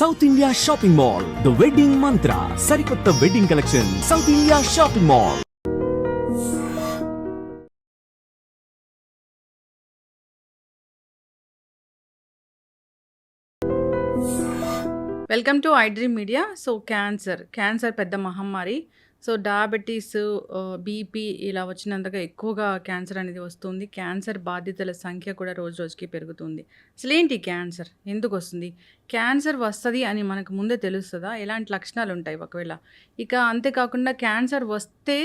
South India shopping mall, the wedding మంత్ర, సరికొత్త wedding collection, south India shopping mall. Welcome to I dream media. So cancer పెద్ద మహమ్మారి. So diabetes, BP ఇలా వచ్చినంతగా ఎక్కువగా cancer అనేది వస్తుంది. Cancer బాధితుల సంఖ్య కూడా రోజు రోజుకి పెరుగుతుంది. అసలు ఏంటి క్యాన్సర్, ఎందుకు వస్తుంది, క్యాన్సర్ వస్తుంది అని మనకు ముందే తెలుస్తుందా, ఎలాంటి లక్షణాలు ఉంటాయి ఒకవేళ, ఇక అంతేకాకుండా క్యాన్సర్ వస్తే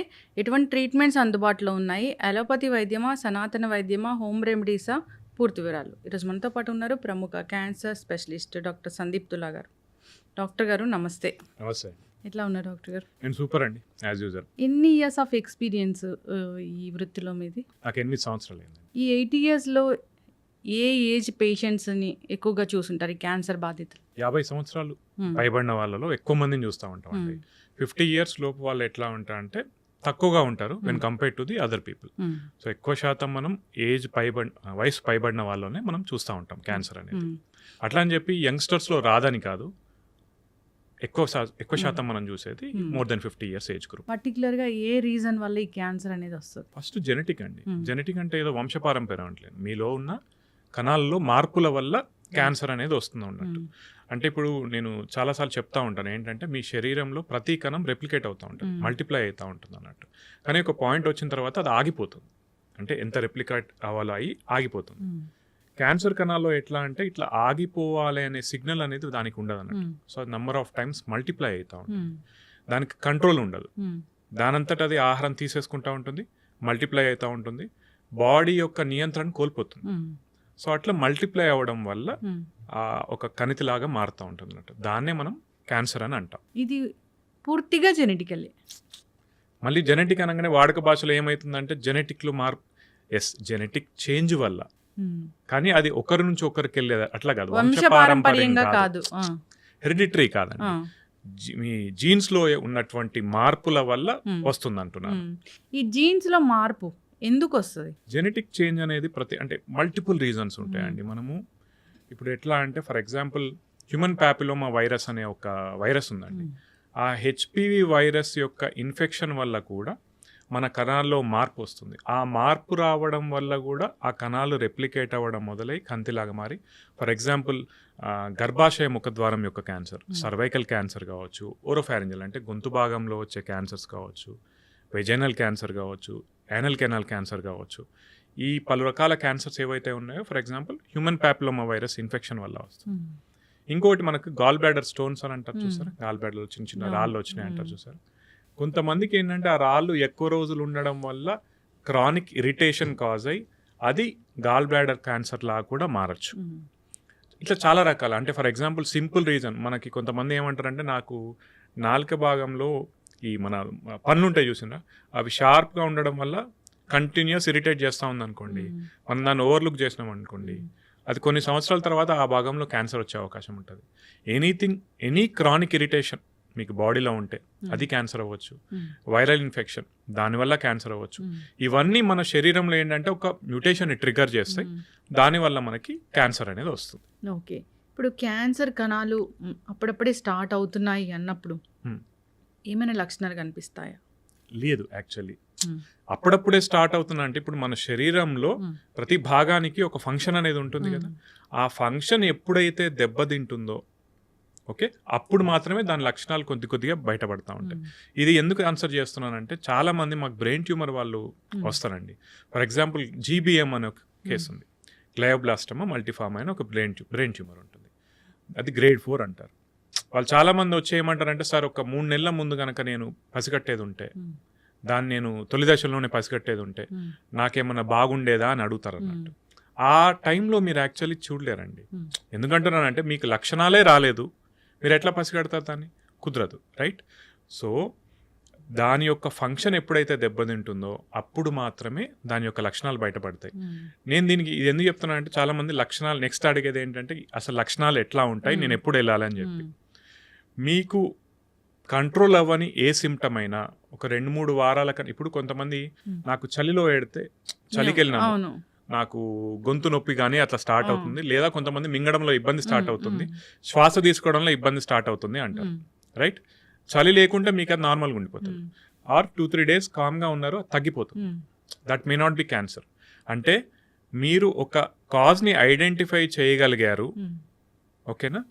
ఎటువంటి ట్రీట్మెంట్స్ అందుబాటులో ఉన్నాయి, అలోపతి వైద్యమా, సనాతన వైద్యమా, హోమ్ రెమెడీసా, పూర్తి వివరాలు ఈరోజు మనతో పాటు ఉన్నారు ప్రముఖ క్యాన్సర్ స్పెషలిస్ట్ డాక్టర్ సందీప్ తులా గారు. డాక్టర్ గారు నమస్తే. నమస్తే. ఎట్లా ఉన్నారు డాక్టర్ గారు? నేను సూపర్ అండి, యాజ్ యూజువల్. ఎన్ని ఇయర్స్ ఆఫ్ ఎక్స్పీరియన్స్ ఈ వృత్తిలో మీది? నాకు 8 సంవత్సరాలు అయింది. ఈ 8 ఇయర్స్లో ఏ ఏజ్ పేషెంట్స్ని ఎక్కువగా చూసుంటారు ఈ క్యాన్సర్ బాధితులు? 50 సంవత్సరాలు పైబడిన వాళ్ళలో ఎక్కువ మందిని చూస్తూ ఉంటాం అండి. 50 ఇయర్స్ లోపు వాళ్ళు ఎట్లా ఉంటారంటే తక్కువగా ఉంటారు when compare to the other people. So ఎక్కువ శాతం మనం వయసు పైబడిన వాళ్ళలోనే మనం చూస్తూ ఉంటాం క్యాన్సర్ అనేది. అట్లా అని చెప్పి యంగ్స్టర్స్లో రాదని కాదు, ఎక్కువ శాతం మనం చూసేది more than 50 years age group. పర్టికులర్గా ఏ రీజన్ వల్ల ఈ క్యాన్సర్ అనేది వస్తుంది? ఫస్ట్ జెనెటిక్ అండి. జెనెటిక్ అంటే ఏదో వంశపారంపర్యం అంటలేదు, మీలో ఉన్న కణాలలో మార్పుల వల్ల క్యాన్సర్ అనేది వస్తుంది ఉన్నట్టు. అంటే ఇప్పుడు నేను చాలాసార్లు చెప్తా ఉంటాను ఏంటంటే, మీ శరీరంలో ప్రతి కణం రెప్లికేట్ అవుతూ ఉంటుంది, మల్టిప్లై అవుతూ ఉంటుంది అన్నట్టు. కానీ ఒక పాయింట్ వచ్చిన తర్వాత అది ఆగిపోతుంది. అంటే ఎంత రెప్లికేట్ అవ్వాలో అయ్యి ఆగిపోతుంది. క్యాన్సర్ కణాల్లో ఎట్లా అంటే ఇట్లా ఆగిపోవాలి అనే సిగ్నల్ అనేది దానికి ఉండదు అన్నట్టు. So number of times multiply అవుతూ ఉంటుంది, దానికి కంట్రోల్ ఉండదు. దానంతట అది ఆహారం తీసేసుకుంటూ ఉంటుంది, మల్టిప్లై అవుతూ ఉంటుంది, బాడీ యొక్క నియంత్రణ కోల్పోతుంది. సో అట్లా మల్టిప్లై అవ్వడం వల్ల ఒక కణితిలాగా మారుతూ ఉంటుంది అన్నట్టు. దాన్నే మనం క్యాన్సర్ అని అంటాం. ఇది పూర్తిగా జెనెటికల్లీ. మళ్ళీ జెనెటిక్ అనగానే వాడుక భాషలో ఏమవుతుందంటే జెనెటిక్లో మార్పు, జెనెటిక్ చేంజ్ వల్ల. కానీ అది ఒకరి నుంచి ఒకరికి వెళ్ళేది అట్లా కాదు, వంశపారంపర్యంగా కాదు, హెరిడిటరీ కాదండి. మీ జీన్స్ లో ఉన్నటువంటి మార్పుల వల్ల వస్తుంది అంటున్నాను. ఈ జీన్స్ లో మార్పు ఎందుకు వస్తుంది? జెనెటిక్ చేంజ్ అనేది అంటే మల్టిపుల్ రీజన్స్ ఉంటాయండి. మనము ఇప్పుడు ఎట్లా అంటే for example human papilloma virus అనే ఒక వైరస్ ఉందండి. ఆ హెచ్పివి వైరస్ యొక్క ఇన్ఫెక్షన్ వల్ల కూడా మన కణాల్లో మార్పు వస్తుంది. ఆ మార్పు రావడం వల్ల కూడా ఆ కణాలు రెప్లికేట్ అవ్వడం మొదలై కంతిలాగా మారి, ఫర్ ఎగ్జాంపుల్ గర్భాశయ ముఖద్వారం యొక్క క్యాన్సర్, సర్వైకల్ క్యాన్సర్ కావచ్చు, ఓరోఫారింజల్ అంటే గొంతు భాగంలో వచ్చే క్యాన్సర్స్ కావచ్చు, వెజైనల్ క్యాన్సర్ కావచ్చు, యానల్ కెనాల్ క్యాన్సర్ కావచ్చు. ఈ పలు రకాల క్యాన్సర్స్ ఏవైతే ఉన్నాయో for example human papilloma virus infection వల్ల వస్తుంది. ఇంకోటి మనకు గాల్ బ్లాడర్ స్టోన్స్ అని అంటారు చూసారా, గాల్ బ్లాడర్లో చిన్న చిన్న రాళ్ళు వచ్చినాయి అంటారు చూసారా. కొంతమందికి ఏంటంటే ఆ రాళ్ళు ఎక్కువ రోజులు ఉండడం వల్ల క్రానిక్ ఇరిటేషన్ కాజ్ అయ్యి అది గాల్ బ్లాడర్ క్యాన్సర్ లాగా కూడా మారచ్చు. ఇట్లా చాలా రకాల, అంటే ఫర్ ఎగ్జాంపుల్ సింపుల్ రీజన్ మనకి కొంతమంది ఏమంటారంటే నాకు నాలుక భాగంలో ఈ మన పన్ను ఉంటాయి చూసినా అవి షార్ప్గా ఉండడం వల్ల కంటిన్యూస్ ఇరిటేట్ చేస్తూ ఉంది అనుకోండి, మనం దాన్ని ఓవర్లుక్ చేసినాం అనుకోండి, అది కొన్ని సంవత్సరాల తర్వాత ఆ భాగంలో క్యాన్సర్ వచ్చే అవకాశం ఉంటుంది. ఎనీ క్రానిక్ ఇరిటేషన్ మీకు బాడీలో ఉంటే అది క్యాన్సర్ అవ్వచ్చు, వైరల్ ఇన్ఫెక్షన్ దానివల్ల క్యాన్సర్ అవ్వచ్చు. ఇవన్నీ మన శరీరంలో ఏంటంటే ఒక మ్యూటేషన్ ట్రిగర్ చేస్తాయి, దానివల్ల మనకి క్యాన్సర్ అనేది వస్తుంది. ఓకే, ఇప్పుడు క్యాన్సర్ కణాలు అప్పుడప్పుడే స్టార్ట్ అవుతున్నాయి అన్నప్పుడు ఏమైనా లక్షణాలు కనిపిస్తాయా? లేదు, యాక్చువల్లీ అప్పుడప్పుడే స్టార్ట్ అవుతున్నా అంటే ఇప్పుడు మన శరీరంలో ప్రతి భాగానికి ఒక ఫంక్షన్ అనేది ఉంటుంది కదా, ఆ ఫంక్షన్ ఎప్పుడైతే దెబ్బతింటుందో ఓకే అప్పుడు మాత్రమే దాని లక్షణాలు కొద్దిగా బయటపడతా ఉంటాయి. ఇది ఎందుకు ఆన్సర్ చేస్తున్నానంటే చాలా మంది మాకు బ్రెయిన్ ట్యూమర్ వాళ్ళు వస్తారండి. ఫర్ ఎగ్జాంపుల్ జీబీఎం అనే ఒక కేసు ఉంది, గ్లయోబ్లాస్టమా మల్టీఫార్మ్ అయిన ఒక బ్రెయిన్ ట్యూమర్ ఉంటుంది, అది గ్రేడ్ 4 అంటారు. వాళ్ళు చాలా మంది వచ్చి ఏమంటారంటే సార్ ఒక 3 నెలల ముందు కనుక నేను పసిగట్టేది ఉంటే, దాన్ని నేను తొలి దశలోనే పసిగట్టేది ఉంటే నాకేమన్నా బాగుండేదా అని అడుగుతారు అన్నట్టు. ఆ టైంలో మీరు యాక్చువల్లీ చూడలేరండి. ఎందుకంటున్నానంటే మీకు లక్షణాలే రాలేదు, మీరు ఎట్లా పసిగడతారు దాన్ని? కుదరదు, రైట్? సో దాని యొక్క ఫంక్షన్ ఎప్పుడైతే దెబ్బతింటుందో అప్పుడు మాత్రమే దాని యొక్క లక్షణాలు బయటపడతాయి. నేను దీనికి ఇది ఎందుకు చెప్తున్నానంటే చాలా మంది లక్షణాలు నెక్స్ట్ అడిగేది ఏంటంటే అసలు లక్షణాలు ఎట్లా ఉంటాయి, నేను ఎప్పుడు వెళ్ళాలని చెప్పి. మీకు కంట్రోల్ అవ్వని ఏ సిమ్టమ్ అయినా ఒక 2-3 వారాల కన్నా, ఇప్పుడు కొంతమంది నాకు చలిలో ఏడితే చలికి వెళ్ళినాము, నాకు గొంతు నొప్పి కానీ అట్లా స్టార్ట్ అవుతుంది, లేదా కొంతమంది మింగడంలో ఇబ్బంది స్టార్ట్ అవుతుంది, శ్వాస తీసుకోవడంలో ఇబ్బంది స్టార్ట్ అవుతుంది అంటారు, రైట్? చలి లేకుంటే మీకు అది నార్మల్గా ఉండిపోతుంది. ఆర్ 2-3 days కామ్గా ఉన్నారు, అది తగ్గిపోతుంది. That may not be cancer. అంటే మీరు ఒక కాజ్ని ఐడెంటిఫై చేయగలిగారు, ఓకేనా,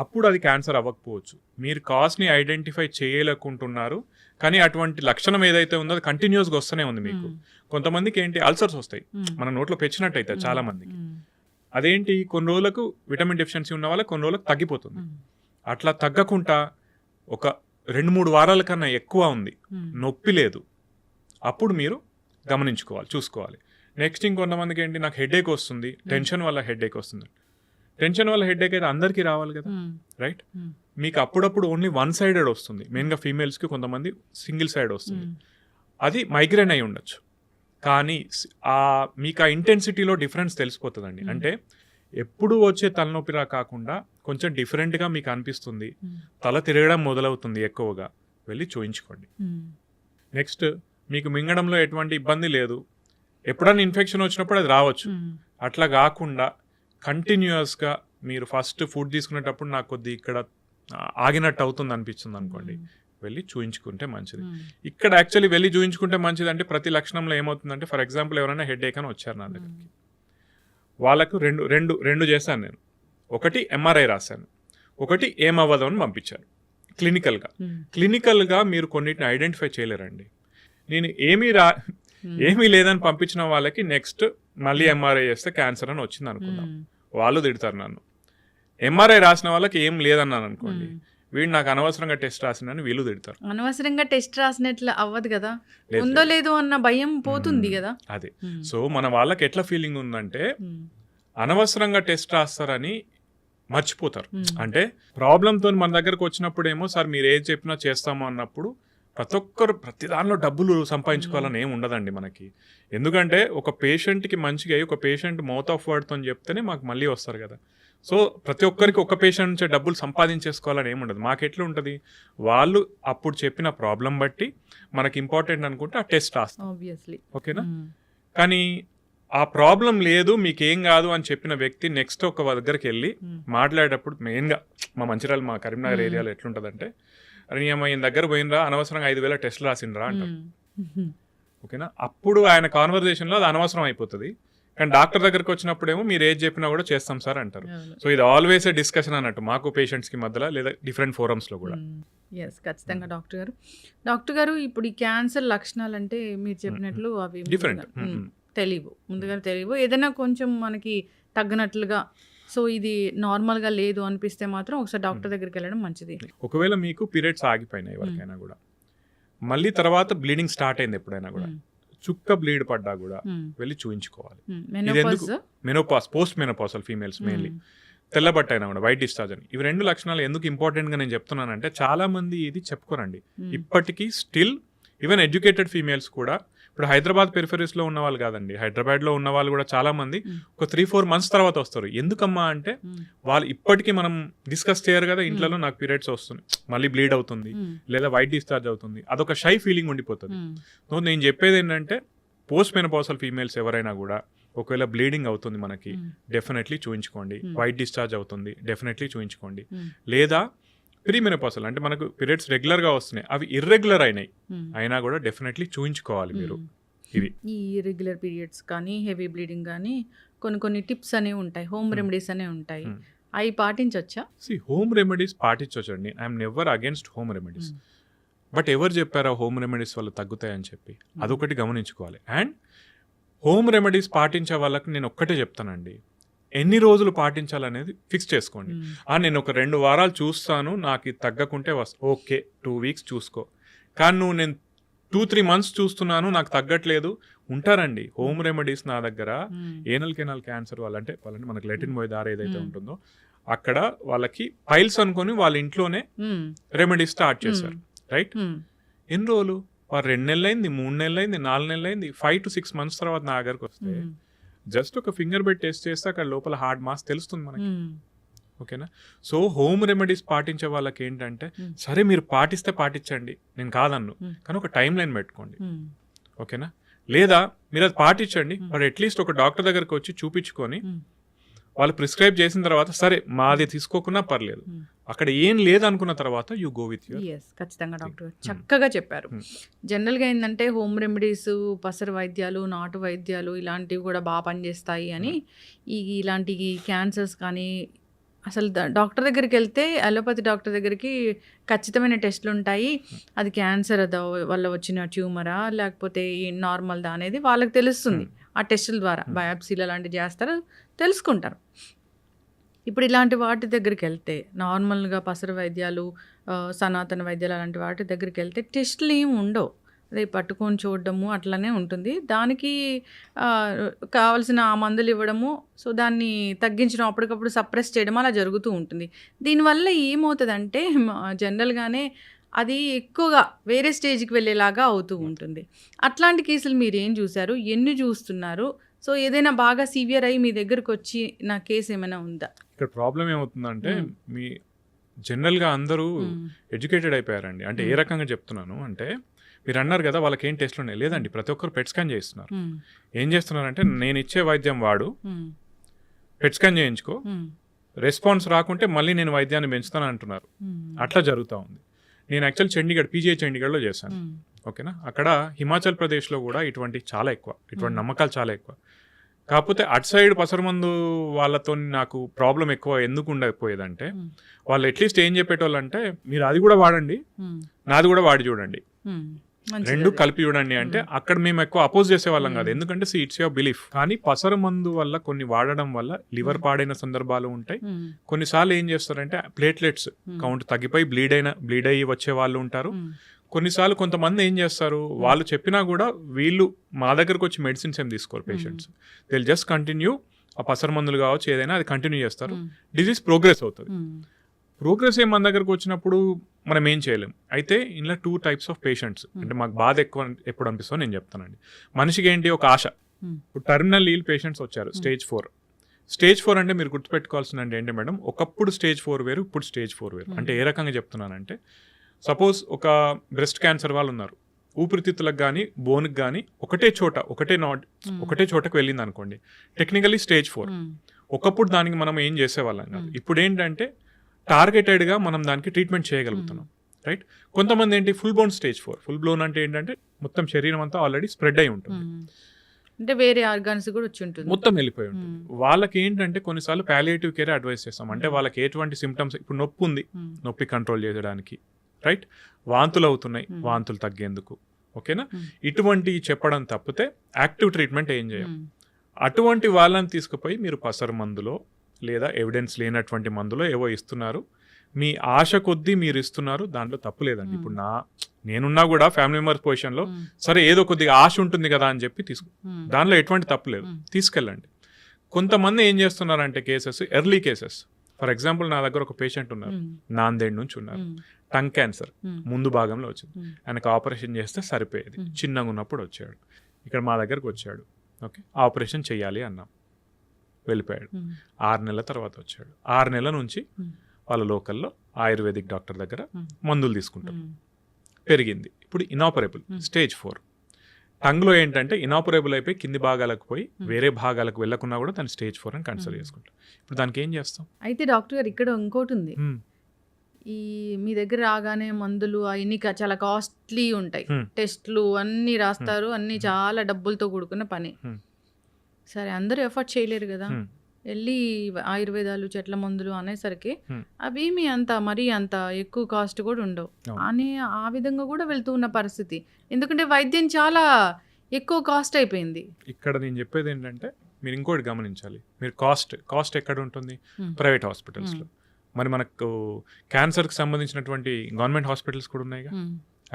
అప్పుడు అది క్యాన్సర్ అవ్వకపోవచ్చు. మీరు కాజ్ని ఐడెంటిఫై చేయలేకుంటున్నారు, కానీ అటువంటి లక్షణం ఏదైతే ఉందో అది కంటిన్యూస్గా వస్తూనే ఉంది మీకు. కొంతమందికి ఏంటి అల్సర్స్ వస్తాయి, మన నోట్లో పెచ్చినట్టయితే చాలా మందికి. అదేంటి, కొన్ని రోజులకు విటమిన్ డెఫిషియన్సీ ఉన్న వాళ్ళకి కొన్ని రోజులకు తగ్గిపోతుంది. అట్లా తగ్గకుండా ఒక 2-3 వారాల కన్నా ఎక్కువ ఉంది, నొప్పి లేదు, అప్పుడు మీరు గమనించుకోవాలి, చూసుకోవాలి. నెక్స్ట్ ఇంకొంతమందికి ఏంటి, నాకు హెడేక్ వస్తుంది, టెన్షన్ వల్ల హెడేక్ వస్తుంది. టెన్షన్ వల్ల హెడేక్ అయితే అందరికీ రావాలి కదా, రైట్? మీకు అప్పుడప్పుడు ఓన్లీ 1-sided వస్తుంది, మెయిన్గా ఫీమేల్స్కి కొంతమంది సింగిల్ సైడ్ వస్తుంది, అది మైగ్రేన్ అయి ఉండొచ్చు. కానీ మీకు ఆ ఇంటెన్సిటీలో డిఫరెన్స్ తెలిసిపోతుందండి. అంటే ఎప్పుడు వచ్చే తలనొప్పిలా కాకుండా కొంచెం డిఫరెంట్గా మీకు అనిపిస్తుంది, తల తిరగడం మొదలవుతుంది ఎక్కువగా, వెళ్ళి చూయించుకోండి. నెక్స్ట్, మీకు మింగడంలో ఎటువంటి ఇబ్బంది లేదు, ఎప్పుడన్నా ఇన్ఫెక్షన్ వచ్చినప్పుడు అది రావచ్చు, అట్లా కాకుండా కంటిన్యూస్గా మీరు ఫస్ట్ ఫుడ్ తీసుకునేటప్పుడు నాకు కొద్ది ఇక్కడ ఆగినట్టు అవుతుంది అనిపిస్తుంది అనుకోండి, వెళ్ళి చూయించుకుంటే మంచిది. ఇక్కడ యాక్చువల్లీ వెళ్ళి చూయించుకుంటే మంచిది. అంటే ప్రతి లక్షణంలో ఏమవుతుందంటే, ఫర్ ఎగ్జాంపుల్ ఎవరైనా హెడేక్ అని వచ్చారు నా దగ్గరికి, వాళ్ళకు రెండు చేశాను నేను. ఒకటి MRI రాశాను, ఒకటి ఏమవ్వదు అని పంపించాను క్లినికల్గా. మీరు కొన్నిటిని ఐడెంటిఫై చేయలేరండి. నేను ఏమీ లేదని పంపించిన వాళ్ళకి నెక్స్ట్ మళ్ళీ MRI చేస్తే క్యాన్సర్ అని వచ్చింది అనుకుందాం, వాళ్ళు తిడతారు నన్ను. MRI రాసిన వాళ్ళకి ఏం లేదన్నాను అనుకోండి, వీడు నాకు అనవసరంగా టెస్ట్ రాసినని వీళ్ళు తిడతారు. అనవసరంగా టెస్ట్ రాసినట్లు అవ్వదు కదా, ఉందో లేదో అన్న భయం పోతుంది కదా. అదే. సో మన వాళ్ళకి ఎట్లా ఫీలింగ్ ఉందంటే, అనవసరంగా టెస్ట్ రాస్తారని మర్చిపోతారు. అంటే ప్రాబ్లంతో మన దగ్గరకు వచ్చినప్పుడేమో, సార్ మీరు ఏది చెప్పినా చేస్తాము అన్నప్పుడు ప్రతి ఒక్కరు ప్రతి దానిలో డబ్బులు సంపాదించుకోవాలని ఏమి ఉండదండి మనకి. ఎందుకంటే ఒక పేషెంట్కి మంచిగా ఒక పేషెంట్ మౌత్ ఆఫ్ వర్డ్తో చెప్తేనే మాకు మళ్ళీ వస్తారు కదా. సో ప్రతి ఒక్కరికి ఒక పేషెంట్ నుంచి డబ్బులు సంపాదించేసుకోవాలని ఏమి ఉండదు. మాకు ఎట్లా ఉంటుంది, వాళ్ళు అప్పుడు చెప్పిన ప్రాబ్లం బట్టి మనకి ఇంపార్టెంట్ అనుకుంటే ఆ టెస్ట్ రాస్తాం, ఓకేనా. కానీ ఆ ప్రాబ్లం లేదు, మీకేం కాదు అని చెప్పిన వ్యక్తి నెక్స్ట్ ఒక దగ్గరికి వెళ్ళి మాట్లాడేటప్పుడు, మెయిన్గా మా మంచిర్యాల మా కరీంనగర్ ఏరియాలో ఎట్లుంటుందంటే, అని ఈయన దగ్గర పోయినరా, అనవసరంగా 5,000 టెస్టులు రాసిండ్రా అంటారు, ఓకేనా. అప్పుడు ఆయన కాన్వర్జేషన్లో అది అనవసరం అయిపోతుంది. కానీ డాక్టర్ దగ్గరకు వచ్చినప్పుడేమో మీరు ఏది చెప్పినా కూడా చేస్తాం సార్ అంటారు. సో ఇది ఆల్వేస్ ఏ డిస్కషన్ అన్నట్టు మాకు పేషెంట్స్కి మధ్యలో, లేదా డిఫరెంట్ ఫోరమ్స్లో కూడా. ఎస్, ఖచ్చితంగా డాక్టర్ గారు ఇప్పుడు ఈ క్యాన్సర్ లక్షణాలు అంటే మీరు చెప్పినట్లు అవి డిఫరెంట్ ముందుగా తెలియవు, ఏదైనా కొంచెం మనకి తగ్గినట్లుగా, సో ఇది నార్మల్గా లేదు అనిపిస్తే మాత్రం ఒకసారి డాక్టర్ దగ్గరికి వెళ్ళడం మంచిది. ఒకవేళ మీకు పీరియడ్స్ ఆగిపోయినాయి ఎవరికైనా కూడా, మళ్ళీ తర్వాత బ్లీడింగ్ స్టార్ట్ అయింది ఎప్పుడైనా కూడా, చుక్క బ్లీడ్ పడ్డా కూడా వెళ్ళి చూయించుకోవాలి. Menopause, post menopausal females mainly, తెల్లబట్ట అయినా కూడా, వైట్ డిశ్చార్జ్ అని. ఇవి 2 లక్షణాలు ఎందుకు ఇంపార్టెంట్గా నేను చెప్తున్నానంటే, చాలా మంది ఇది చెప్పుకోరండి ఇప్పటికీ. స్టిల్ ఈవెన్ ఎడ్యుకేటెడ్ ఫీమేల్స్ కూడా, ఇప్పుడు హైదరాబాద్ పెరిఫెరీస్లో ఉన్న వాళ్ళు కాదండి, హైదరాబాద్లో ఉన్న వాళ్ళు కూడా చాలా మంది ఒక 3-4 months తర్వాత వస్తారు. ఎందుకమ్మా అంటే, వాళ్ళు ఇప్పటికీ మనం డిస్కస్ చేయరు కదా ఇంట్లో, నాకు పీరియడ్స్ వస్తుంది, మళ్ళీ బ్లీడ్ అవుతుంది, లేదా వైట్ డిశ్చార్జ్ అవుతుంది, అదొక షై ఫీలింగ్ ఉండిపోతుంది. సో నేను చెప్పేది ఏంటంటే, పోస్ట్ మెనోపాసల్ ఫీమేల్స్ ఎవరైనా కూడా, ఒకవేళ బ్లీడింగ్ అవుతుంది మనకి, డెఫినెట్లీ చూయించుకోండి. వైట్ డిశ్చార్జ్ అవుతుంది, డెఫినెట్లీ చూయించుకోండి. లేదా ప్రీమెనోపాసల్ అంటే మనకు పీరియడ్స్ రెగ్యులర్గా వస్తున్నాయి, అవి ఇర్రెగ్యులర్ అయినా కూడా డెఫినెట్లీ చూయించుకోవాలి మీరు. ఇవి ఈ ఇర్రెగ్యులర్ పీరియడ్స్ కానీ, హెవీ బ్లీడింగ్ కానీ, కొన్ని టిప్స్ అనేవి ఉంటాయి, హోమ్ రెమెడీస్ అనేవి ఉంటాయి, అవి పాటించవచ్చా? హోమ్ రెమెడీస్ పాటించవచ్చండి. I'm never against home remedies. But ఎవరు చెప్పారా హోమ్ రెమెడీస్ వల్ల తగ్గుతాయని చెప్పి? అదొకటి గమనించుకోవాలి. అండ్ హోమ్ రెమెడీస్ పాటించే వాళ్ళకి నేను ఒక్కటే చెప్తానండి, ఎన్ని రోజులు పాటించాలనేది ఫిక్స్ చేసుకోండి. నేను ఒక 2 వారాలు చూస్తాను, నాకు ఇది తగ్గకుంటే ఓకే, 2 weeks చూసుకో. కానీ నేను 2-3 months చూస్తున్నాను, నాకు తగ్గట్లేదు, ఉంటారండి హోమ్ రెమెడీస్ నా దగ్గర. ఏనల్ కెనాల్ క్యాన్సర్ వాళ్ళంటే మనకి లెటిన్ పోయే దారి ఏదైతే ఉంటుందో, అక్కడ వాళ్ళకి పైల్స్ అనుకొని వాళ్ళ ఇంట్లోనే రెమెడీ స్టార్ట్ చేశారు, రైట్. ఎన్ని రోజులు, వారు 2 నెలలైంది, 3 నెలలైంది, 4 నెలలైంది, 5 to 6 months తర్వాత నా దగ్గరకు వస్తే జస్ట్ ఒక ఫింగర్ బెడ్ టెస్ట్ చేస్తే అక్కడ లోపల హార్డ్ మాస్ తెలుస్తుంది మనకి, ఓకేనా. సో హోమ్ రెమెడీస్ పాటించే వాళ్ళకి ఏంటంటే, సరే మీరు పాటిస్తే పాటించండి, నేను కాదన్ను, కానీ ఒక టైం లైన్ పెట్టుకోండి, ఓకేనా. లేదా మీరు అది పాటించండి, బట్ అట్లీస్ట్ ఒక డాక్టర్ దగ్గరకు వచ్చి చూపించుకొని వాళ్ళు ప్రిస్క్రైబ్ చేసిన తర్వాత సరే మాది తీసుకోకున్నా పర్లేదు, అక్కడ ఏం లేదనుకున్న తర్వాత you go with your. Yes, ఖచ్చితంగా డాక్టర్ గారు చక్కగా చెప్పారు. జనరల్గా ఏంటంటే హోమ్ రెమెడీస్, పసరు వైద్యాలు, నాటు వైద్యాలు ఇలాంటివి కూడా బాగా పనిచేస్తాయి అని, ఇలాంటి క్యాన్సర్స్ కానీ అసలు డాక్టర్ దగ్గరికి వెళ్తే అలోపతి డాక్టర్ దగ్గరికి ఖచ్చితమైన టెస్టులు ఉంటాయి, అది క్యాన్సర్ వల్ల వచ్చిన ట్యూమరా లేకపోతే నార్మల్దా అనేది వాళ్ళకి తెలుస్తుంది. ఆ టెస్టుల ద్వారా బయాప్సీలు అలాంటివి చేస్తారు, తెలుసుకుంటారు. ఇప్పుడు ఇలాంటి వాటి దగ్గరికి వెళ్తే నార్మల్గా పసరు వైద్యాలు, సనాతన వైద్యాలు అలాంటి వాటి దగ్గరికి వెళ్తే టెస్టులు ఏమి ఉండవు, అదే పట్టుకొని చూడడము అట్లనే ఉంటుంది. దానికి కావాల్సిన ఆ మందులు ఇవ్వడము, సో దాన్ని తగ్గించడం, అప్పటికప్పుడు సప్రెస్ చేయడం అలా జరుగుతూ ఉంటుంది. దీనివల్ల ఏమవుతుందంటే జనరల్గానే అది ఎక్కువగా వేరే స్టేజ్కి వెళ్ళేలాగా అవుతూ ఉంటుంది. అట్లాంటి కేసులు మీరు ఏం చూసారు, ఎన్ని చూస్తున్నారు? సో ఏదైనా బాగా సివియర్ అయ్యి మీ దగ్గరకు వచ్చి నా కేసు ఏమైనా ఉందా? ఇక్కడ ప్రాబ్లం ఏమవుతుందంటే మీ జనరల్గా అందరూ ఎడ్యుకేటెడ్ అయిపోయారండి. అంటే ఏ రకంగా చెప్తున్నాను అంటే, మీరు అన్నారు కదా వాళ్ళకి ఏం టెస్ట్లు ఉన్నాయి, లేదండి ప్రతి ఒక్కరు పెట్ స్కాన్ చేస్తున్నారు. ఏం చేస్తున్నారంటే నేను ఇచ్చే వైద్యం వాడు, పెట్ స్కాన్ చేయించుకో, రెస్పాన్స్ రాకుంటే మళ్ళీ నేను వైద్యాన్ని పెంచుతాను అంటున్నారు. అట్లా జరుగుతూ ఉంది. నేను యాక్చువల్ చండీగఢ్, పీజీఐ చండీగఢ్లో చేశాను, ఓకేనా. అక్కడ హిమాచల్ ప్రదేశ్లో కూడా ఇటువంటి చాలా ఎక్కువ, ఇటువంటి నమ్మకాలు చాలా ఎక్కువ. కాకపోతే అటు సైడ్ పసరమందు వాళ్ళతో నాకు ప్రాబ్లం ఎక్కువ ఎందుకు ఉండకపోయేదంటే, వాళ్ళు అట్లీస్ట్ ఏం చెప్పేటోళ్ళు అంటే, మీరు అది కూడా వాడండి, నాది కూడా వాడి చూడండి, రెండు కలిపి చూడండి అంటే, అక్కడ మేము ఎక్కువ అపోజ్ చేసేవాళ్ళం కాదు. ఎందుకంటే ఇట్స్ యువర్ బిలీఫ్. కానీ పసరు మందు వల్ల కొన్ని వాడడం వల్ల లివర్ పాడైన సందర్భాలు ఉంటాయి. కొన్నిసార్లు ఏం చేస్తారంటే ప్లేట్లెట్స్ కౌంట్ తగ్గిపోయి బ్లీడ్ అయ్యి వచ్చే వాళ్ళు ఉంటారు. కొన్నిసార్లు కొంతమంది ఏం చేస్తారు, వాళ్ళు చెప్పినా కూడా వీళ్ళు మా దగ్గరకు వచ్చి మెడిసిన్స్ ఏం తీసుకోరు patients, they will just continue ఆ పసరు మందులు కావచ్చు ఏదైనా అది కంటిన్యూ చేస్తారు, డిజీజ్ ప్రోగ్రెస్ అవుతుంది. ప్రోగ్రెస్ మన దగ్గరకు వచ్చినప్పుడు మనం ఏం చేయలేం. అయితే ఇందులో 2 types ఆఫ్ పేషెంట్స్, అంటే మాకు బాధ ఎక్కువ ఎప్పుడు అనిపిస్తుందో నేను చెప్తానండి. మనిషికి ఏంటి ఒక ఆశ, ఇప్పుడు టర్మినల్ ఇల్ పేషెంట్స్ వచ్చారు స్టేజ్ 4. స్టేజ్ 4 అంటే మీరు గుర్తుపెట్టుకోవాల్సిన ఏంటి మేడం, ఒకప్పుడు స్టేజ్ 4 వేరు, ఇప్పుడు స్టేజ్ 4 వేరు. అంటే ఏ రకంగా చెప్తున్నానంటే, సపోజ్ ఒక బ్రెస్ట్ క్యాన్సర్ వాళ్ళు ఉన్నారు, ఊపిరితిత్తులకు కానీ బోన్కి కానీ ఒకటే చోటకు వెళ్ళింది అనుకోండి, టెక్నికలీ స్టేజ్ 4. ఒకప్పుడు దానికి మనం ఏం చేసేవాళ్ళం కాదు. ఇప్పుడు ఏంటంటే టార్గెటెడ్గా మనం దానికి ట్రీట్మెంట్ చేయగలుగుతున్నాం, రైట్. కొంతమంది ఏంటి full bone stage 4. Full blown అంటే ఏంటంటే మొత్తం శరీరం అంతా ఆల్రెడీ స్ప్రెడ్ అయి ఉంటుంది, అంటే వేరే ఆర్గాన్స్ కూడా వచ్చి ఉంటుంది, మొత్తం వెళ్ళిపోయి ఉంటుంది. వాళ్ళకి ఏంటంటే కొన్నిసార్లు పాలియేటివ్ కేర్ అడ్వైస్ చేస్తాం. అంటే వాళ్ళకి ఎటువంటి సిమ్టమ్స్, ఇప్పుడు నొప్పి ఉంది, నొప్పి కంట్రోల్ చేయడానికి, రైట్, వాంతులు అవుతున్నాయి, వాంతులు తగ్గేందుకు, ఓకేనా, ఇటువంటి చెప్పడం తప్పితే యాక్టివ్ ట్రీట్మెంట్ ఏం చేయం. అటువంటి వాళ్ళని తీసుకుపోయి మీరు పసరు మందులో లేదా ఎవిడెన్స్ లేనటువంటి మందులో ఏవో ఇస్తున్నారు, మీ ఆశ కొద్దీ మీరు ఇస్తున్నారు, దాంట్లో తప్పు లేదండి. ఇప్పుడు నేనున్నా కూడా ఫ్యామిలీ మెంబర్స్ పొజిషన్లో సరే ఏదో కొద్దిగా ఆశ ఉంటుంది కదా అని చెప్పి దానిలో ఎటువంటి తప్పు లేదు, తీసుకెళ్ళండి. కొంతమంది ఏం చేస్తున్నారంటే cases, early cases, for example నా దగ్గర ఒక పేషెంట్ ఉన్నారు, నాందేడ్ నుంచి ఉన్నారు, టంగ్ క్యాన్సర్ ముందు భాగంలో వచ్చింది, ఆయనకు ఆపరేషన్ చేస్తే సరిపోయేది, చిన్నగా ఉన్నప్పుడు వచ్చాడు, ఇక్కడ మా దగ్గరకు వచ్చాడు, ఓకే ఆపరేషన్ చెయ్యాలి అన్నాం, వెళ్ళిపోయాడు. 6 నెలల తర్వాత వచ్చాడు. 6 నెలల నుంచి వాళ్ళ లోకల్లో ఆయుర్వేదిక్ డాక్టర్ దగ్గర మందులు తీసుకుంటాం, పెరిగింది. ఇప్పుడు ఇనాపరబుల్ స్టేజ్ 4. టంగ్లో ఏంటంటే ఇనాపరబుల్ అయిపోయి కింది భాగాలకు పోయి వేరే భాగాలకు వెళ్ళకున్నా కూడా దాన్ని స్టేజ్ 4 అని కన్సిడర్ చేసుకుంటాం. ఇప్పుడు దానికి ఏం చేస్తాం? అయితే డాక్టర్ గారు ఇక్కడ ఇంకోటి ఉంది, ఈ మీ దగ్గర రాగానే మందులు అవన్నీ చాలా కాస్ట్లీ ఉంటాయి, టెస్ట్లు అన్నీ రాస్తారు, అన్నీ చాలా డబ్బులతో కూడుకున్న పని. సరే అందరూ ఎఫర్ట్ చేయలేరు కదా, వెళ్ళి ఆయుర్వేదాలు చెట్ల మందులు అనేసరికి అవి మీ మరీ అంత ఎక్కువ కాస్ట్ కూడా ఉండవు అని ఆ విధంగా కూడా వెళ్తూ ఉన్న పరిస్థితి. ఎందుకంటే వైద్యం చాలా ఎక్కువ కాస్ట్ అయిపోయింది. ఇక్కడ నేను చెప్పేది ఏంటంటే మీరు ఇంకోటి గమనించాలి, మీరు కాస్ట్ ఎక్కడ ఉంటుంది? ప్రైవేట్ హాస్పిటల్స్లో. మరి మనకు క్యాన్సర్కి సంబంధించినటువంటి గవర్నమెంట్ హాస్పిటల్స్ కూడా ఉన్నాయిగా,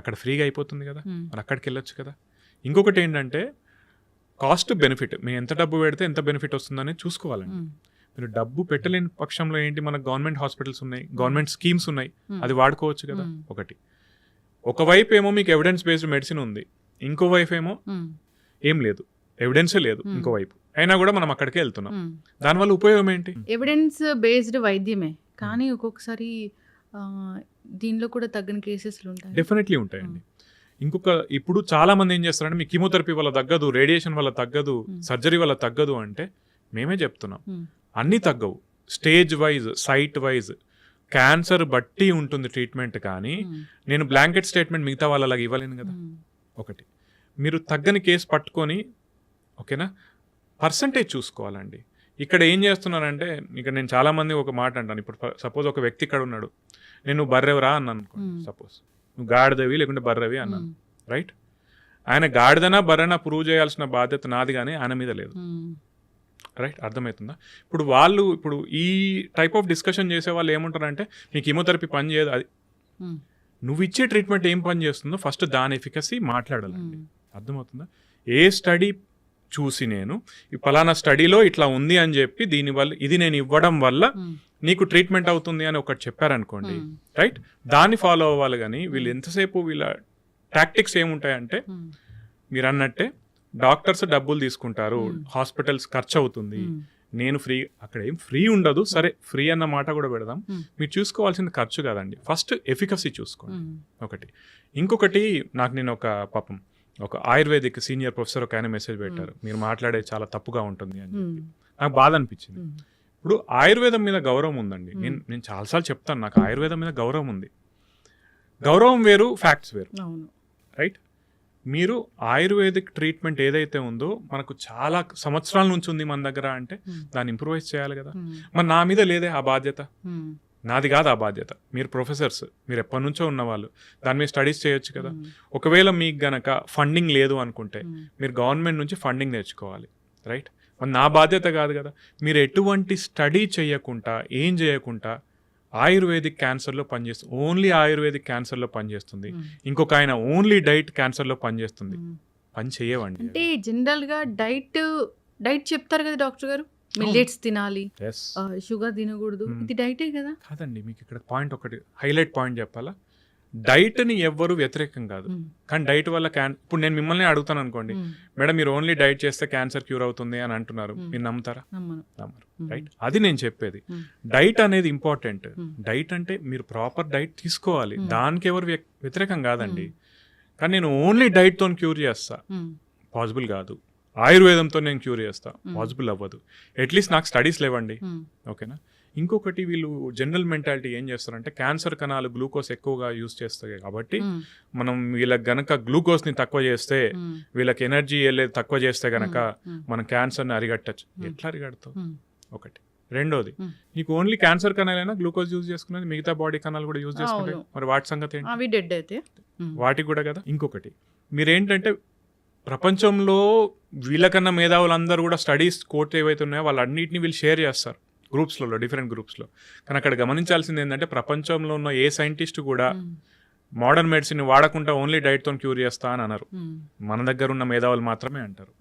అక్కడ ఫ్రీగా అయిపోతుంది కదా, మరి అక్కడికి వెళ్ళొచ్చు కదా. ఇంకొకటి ఏంటంటే కాస్ట్ బెనిఫిట్, మీరు ఎంత డబ్బు పెడితే ఎంత బెనిఫిట్ వస్తుందని చూసుకోవాలండి. మీరు డబ్బు పెట్టలేని పక్షంలో ఏంటి, మనకు గవర్నమెంట్ హాస్పిటల్స్ ఉన్నాయి, గవర్నమెంట్ స్కీమ్స్ ఉన్నాయి, అది వాడుకోవచ్చు కదా. ఒకవైపు ఏమో మీకు ఎవిడెన్స్ బేస్డ్ మెడిసిన్ ఉంది, ఇంకో వైపు ఏమో ఏం లేదు, ఎవిడెన్సే లేదు ఇంకో వైపు, అయినా కూడా మనం అక్కడికే వెళ్తున్నాం. దానివల్ల ఉపయోగం ఏంటి? ఎవిడెన్స్ బేస్డ్ వైద్యమే, కానీ ఒక్కొక్కసారి దీనిలో కూడా తగ్గని కేసెస్లు ఉంటాయి. డెఫినెట్లీ ఉంటాయండి. ఇంకొక ఇప్పుడు చాలా మంది ఏం చేస్తారంటే మీ కీమోథెరపీ వల్ల తగ్గదు, రేడియేషన్ వల్ల తగ్గదు, సర్జరీ వల్ల తగ్గదు అంటే మేమే చెప్తున్నాం అన్నీ తగ్గవు. Stage wise, site wise, cancer బట్టి ఉంటుంది ట్రీట్మెంట్. కానీ నేను బ్లాంకెట్ స్టేట్మెంట్ మిగతా వాళ్ళలాగా ఇవ్వలేను కదా. ఒకటి మీరు తగ్గని కేసు పట్టుకొని ఓకేనా పర్సంటేజ్ చూసుకోవాలండి. ఇక్కడ ఏం చేస్తున్నారంటే ఇక్కడ నేను చాలా మంది ఒక మాట అంటాను. ఇప్పుడు సపోజ్ ఒక వ్యక్తి ఇక్కడ ఉన్నాడు, నేను బర్రెవరా అన్నాను అనుకోండి, సపోజ్ నువ్వు గాడిదవి లేకుంటే బర్రెవి అన్నాను, రైట్? ఆయన గాడిదనా బర్రెనా ప్రూవ్ చేయాల్సిన బాధ్యత నాది కానీ ఆయన మీద లేదు, రైట్? అర్థమవుతుందా? ఇప్పుడు ఈ టైప్ ఆఫ్ డిస్కషన్ చేసే వాళ్ళు ఏమంటారంటే మీ కీమోథెరపీ పని చేయదు, అది నువ్వు ఇచ్చే ట్రీట్మెంట్ ఏం పని చేస్తుందో ఫస్ట్ దాని ఎఫికసీ మాట్లాడాలండి. అర్థమవుతుందా? ఏ స్టడీ చూసి నేను ఈ పలానా స్టడీలో ఇట్లా ఉంది అని చెప్పి దీనివల్ల ఇది నేను ఇవ్వడం వల్ల నీకు ట్రీట్మెంట్ అవుతుంది అని ఒకటి చెప్పారనుకోండి, రైట్? దాన్ని ఫాలో అవ్వాలి. కానీ వీళ్ళు ఎంతసేపు వీళ్ళ టాక్టిక్స్ ఏముంటాయంటే మీరు అన్నట్టే డాక్టర్స్ డబ్బులు తీసుకుంటారు, హాస్పిటల్స్ ఖర్చు అవుతుంది, నేను ఫ్రీ, అక్కడ ఏం ఫ్రీ ఉండదు. సరే ఫ్రీ అన్న మాట కూడా పెడదాం. మీరు చూసుకోవాల్సింది ఖర్చు కాదండి, ఫస్ట్ ఎఫికసీ చూసుకోండి ఒకటి. ఇంకొకటి నేను ఒక ఆయుర్వేదిక్ సీనియర్ ప్రొఫెసర్ ఒక ఆయన మెసేజ్ పెట్టారు, మీరు మాట్లాడేది చాలా తప్పుగా ఉంటుంది అని చెప్పి. నాకు బాధ అనిపించింది. ఇప్పుడు ఆయుర్వేదం మీద గౌరవం ఉందండి. నేను చాలాసార్లు చెప్తాను, నాకు ఆయుర్వేదం మీద గౌరవం ఉంది. గౌరవం వేరు, ఫ్యాక్ట్స్ వేరు, రైట్? మీరు ఆయుర్వేదిక్ ట్రీట్మెంట్ ఏదైతే ఉందో మనకు చాలా సంవత్సరాల నుంచి ఉంది మన దగ్గర అంటే దాన్ని ఇంప్రూవైజ్ చేయాలి కదా. మరి నా మీద లేదే ఆ బాధ్యత, నాది కాదు ఆ బాధ్యత. మీరు ప్రొఫెసర్స్, మీరు ఎప్పటి నుంచో ఉన్నవాళ్ళు, దాని మీద స్టడీస్ చేయొచ్చు కదా. ఒకవేళ మీకు గనక ఫండింగ్ లేదు అనుకుంటే మీరు గవర్నమెంట్ నుంచి ఫండింగ్ తెచ్చుకోవాలి, రైట్? మరి నా బాధ్యత కాదు కదా. మీరు ఎటువంటి స్టడీ చేయకుండా ఏం చేయకుండా ఆయుర్వేదిక్ క్యాన్సర్లో పనిచేస్తుంది, ఓన్లీ ఆయుర్వేదిక్ క్యాన్సర్లో పనిచేస్తుంది, ఇంకొక ఆయన ఓన్లీ డైట్ క్యాన్సర్లో పనిచేస్తుంది, పని చేయవండి. అంటే జనరల్గా డైట్ చెప్తారు కదా డాక్టర్ గారు, మిల్లెట్స్ తినాలి, షుగర్ తినకూడదు, ఇది డైటే కదా. కాదండి, మీకు ఇక్కడ పాయింట్ ఒకటి హైలైట్ పాయింట్ చెప్పాలా. డైట్ని ఎవ్వరు వ్యతిరేకం కాదు, కానీ డైట్ వల్ల ఇప్పుడు నేను మిమ్మల్ని అడుగుతాను అనుకోండి, మేడం మీరు ఓన్లీ డైట్ చేస్తే క్యాన్సర్ క్యూర్ అవుతుంది అని అంటున్నారు, మీరు నమ్ముతారా? నమ్మరు, రైట్? అది నేను చెప్పేది. డైట్ అనేది ఇంపార్టెంట్. డైట్ అంటే మీరు ప్రాపర్ డైట్ తీసుకోవాలి, దానికి ఎవరు వ్యతిరేకం కాదండి. కానీ నేను ఓన్లీ డైట్తో క్యూర్ చేస్తా, పాసిబుల్ కాదు. ఆయుర్వేదంతో నేను క్యూర్ చేస్తా, పాసిబుల్ అవ్వదు. అట్లీస్ట్ నాకు స్టడీస్ లేవండి, ఓకేనా? ఇంకొకటి వీళ్ళు జనరల్ మెంటాలిటీ ఏం చేస్తారంటే క్యాన్సర్ కణాలు గ్లూకోజ్ ఎక్కువగా యూజ్ చేస్తాయి కాబట్టి మనం వీళ్ళకి గనక గ్లూకోజ్ని తక్కువ చేస్తే, వీళ్ళకి ఎనర్జీ వెళ్ళేది తక్కువ చేస్తే గనక మనం క్యాన్సర్ని అరిగట్టచ్చు. ఎట్లా అరిగడతావు? ఒకటి. రెండోది, నీకు ఓన్లీ క్యాన్సర్ కణాలైనా గ్లూకోజ్ యూజ్ చేసుకునేది, మిగతా బాడీ కణాలు కూడా యూజ్ చేసుకుంటాయి, మరి వాటి సంగతి ఏంటి? వాటికి కూడా కదా. ఇంకొకటి మీరేంటంటే ప్రపంచంలో వీళ్ళకన్నా మేధావులందరూ కూడా స్టడీస్ కోర్ట్ ఏవైతే ఉన్నాయో వాళ్ళన్నింటినీ వీళ్ళు షేర్ చేస్తారు గ్రూప్స్లలో, డిఫరెంట్ గ్రూప్స్లో. కానీ అక్కడ గమనించాల్సింది ఏంటంటే ప్రపంచంలో ఉన్న ఏ సైంటిస్ట్ కూడా మోడర్న్ మెడిసిన్ వాడకుండా ఓన్లీ డైట్తో క్యూర్ చేస్తా అని అనరు. మన దగ్గర ఉన్న మేధావులు మాత్రమే అంటారు.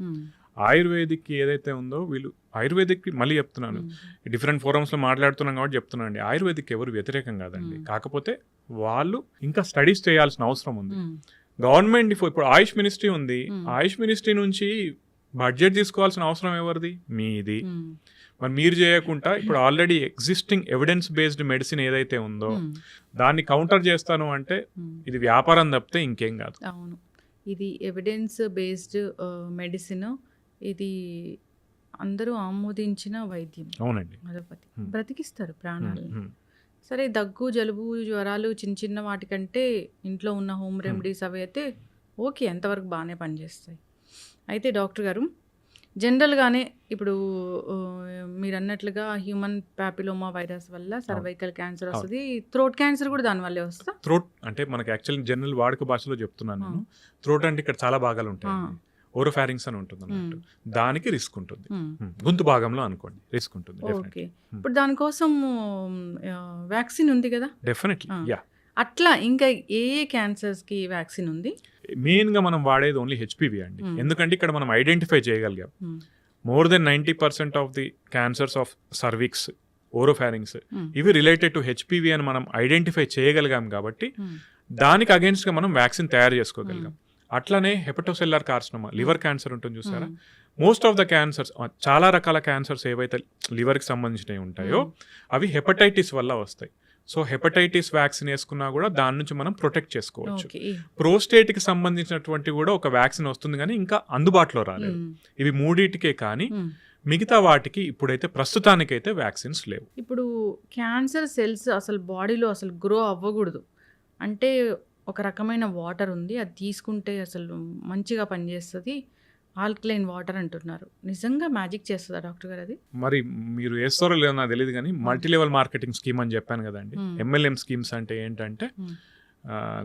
ఆయుర్వేదిక్ ఏదైతే ఉందో వీళ్ళు ఆయుర్వేదిక్, మళ్ళీ చెప్తున్నాను, డిఫరెంట్ ఫోరమ్స్లో మాట్లాడుతున్నాం కాబట్టి చెప్తున్నాను అండి, ఆయుర్వేదిక్ ఎవరు వ్యతిరేకం కాదండి. కాకపోతే వాళ్ళు ఇంకా స్టడీస్ చేయాల్సిన అవసరం ఉంది. గవర్నమెంట్ ఇప్పుడు ఆయుష్ మినిస్ట్రీ ఉంది, ఆయుష్ మినిస్ట్రీ నుంచి బడ్జెట్ తీసుకోవాల్సిన అవసరం ఎవరిది? మీది. మరి మీరు చేయకుండా ఇప్పుడు already existing evidence based medicine ఏదైతే ఉందో దాన్ని కౌంటర్ చేస్తాను అంటే ఇది వ్యాపారం తప్పితే ఇంకేం కాదు. అవును, ఇది ఎవిడెన్స్ బేస్డ్ మెడిసిన్, ఇది అందరూ ఆమోదించిన వైద్యం. అవునండి, అలోపతి బ్రతికిస్తారు ప్రాణాలని. సరే, దగ్గు, జలుబు, జ్వరాలు చిన్న వాటికంటే ఇంట్లో ఉన్న హోమ్ రెమెడీస్ అవి అయితే ఓకే, ఎంతవరకు బాగానే పనిచేస్తాయి. అయితే డాక్టర్ గారు, జనరల్గానే ఇప్పుడు మీరు అన్నట్లుగా హ్యూమన్ ప్యాపిలోమా వైరస్ వల్ల సర్వైకల్ క్యాన్సర్ వస్తుంది, థ్రోట్ క్యాన్సర్ కూడా దానివల్లే వస్తా. థ్రోట్ అంటే మనకి యాక్చువల్లీ జనరల్ వాడుక భాషలో చెప్తున్నాను నేను. థ్రోట్ అంటే ఇక్కడ చాలా భాగాలు ఉంటాయి, ఓరోఫారింగ్స్ అని ఉంటుంది అన్నట్టు, దానికి రిస్క్ ఉంటుంది. గొంతు భాగంలో అనుకోండి రిస్క్ ఉంటుంది. ఓకే, ఇప్పుడు దానికోసం వ్యాక్సిన్ ఉంది కదా? Definitely, yeah. అట్లా ఇంకా ఏ క్యాన్సర్స్ కి వ్యాక్సిన్ ఉంది? మెయిన్ గా మనం వాడేది ఓన్లీ హెచ్పివి అండి. ఎందుకంటే ఇక్కడ మనం ఐడెంటిఫై చేయగలిగాం more than 90% of the cancers of cervix, oropharynx ఇవి రిలేటెడ్ టు హెచ్పివి అని మనం ఐడెంటిఫై చేయగలిగాం కాబట్టి దానికి అగేన్స్ట్ గా మనం వ్యాక్సిన్ తయారు చేసుకోగలిగాం. అట్లనే హెపటోసెల్లార్ కార్సినోమా, లివర్ క్యాన్సర్ ఉంటుంది చూసారా, మోస్ట్ ఆఫ్ ద క్యాన్సర్స్, చాలా రకాల క్యాన్సర్స్ ఏవైతే లివర్కి సంబంధించినవి ఉంటాయో అవి హెపటైటిస్ వల్ల వస్తాయి. సో హెపటైటిస్ వ్యాక్సిన్ వేసుకున్నా కూడా దాని నుంచి మనం ప్రొటెక్ట్ చేసుకోవచ్చు. ఓకే. ప్రోస్టేట్కి సంబంధించినటువంటి కూడా ఒక వ్యాక్సిన్ వస్తుంది కానీ ఇంకా అందుబాటులో రాలేదు. ఇవి మూడింటికే కానీ మిగతా వాటికి ఇప్పుడైతే ప్రస్తుతానికైతే వ్యాక్సిన్స్ లేవు. ఇప్పుడు క్యాన్సర్ సెల్స్ అసలు బాడీలో అసలు గ్రో అవ్వకూడదు అంటే ఒక రకమైన వాటర్ ఉంది, అది తీసుకుంటే అసలు మంచిగా పనిచేస్తుంది, ఆల్కలైన్ వాటర్ అంటున్నారు. నిజంగా మ్యాజిక్ చేస్తుందా డాక్టర్ గారు అది? మరి మీరు వేస్తారో లేదో నాకు తెలియదు కానీ మల్టీ లెవెల్ మార్కెటింగ్ స్కీమ్ అని చెప్పాను కదండి. MLM స్కీమ్స్ అంటే ఏంటంటే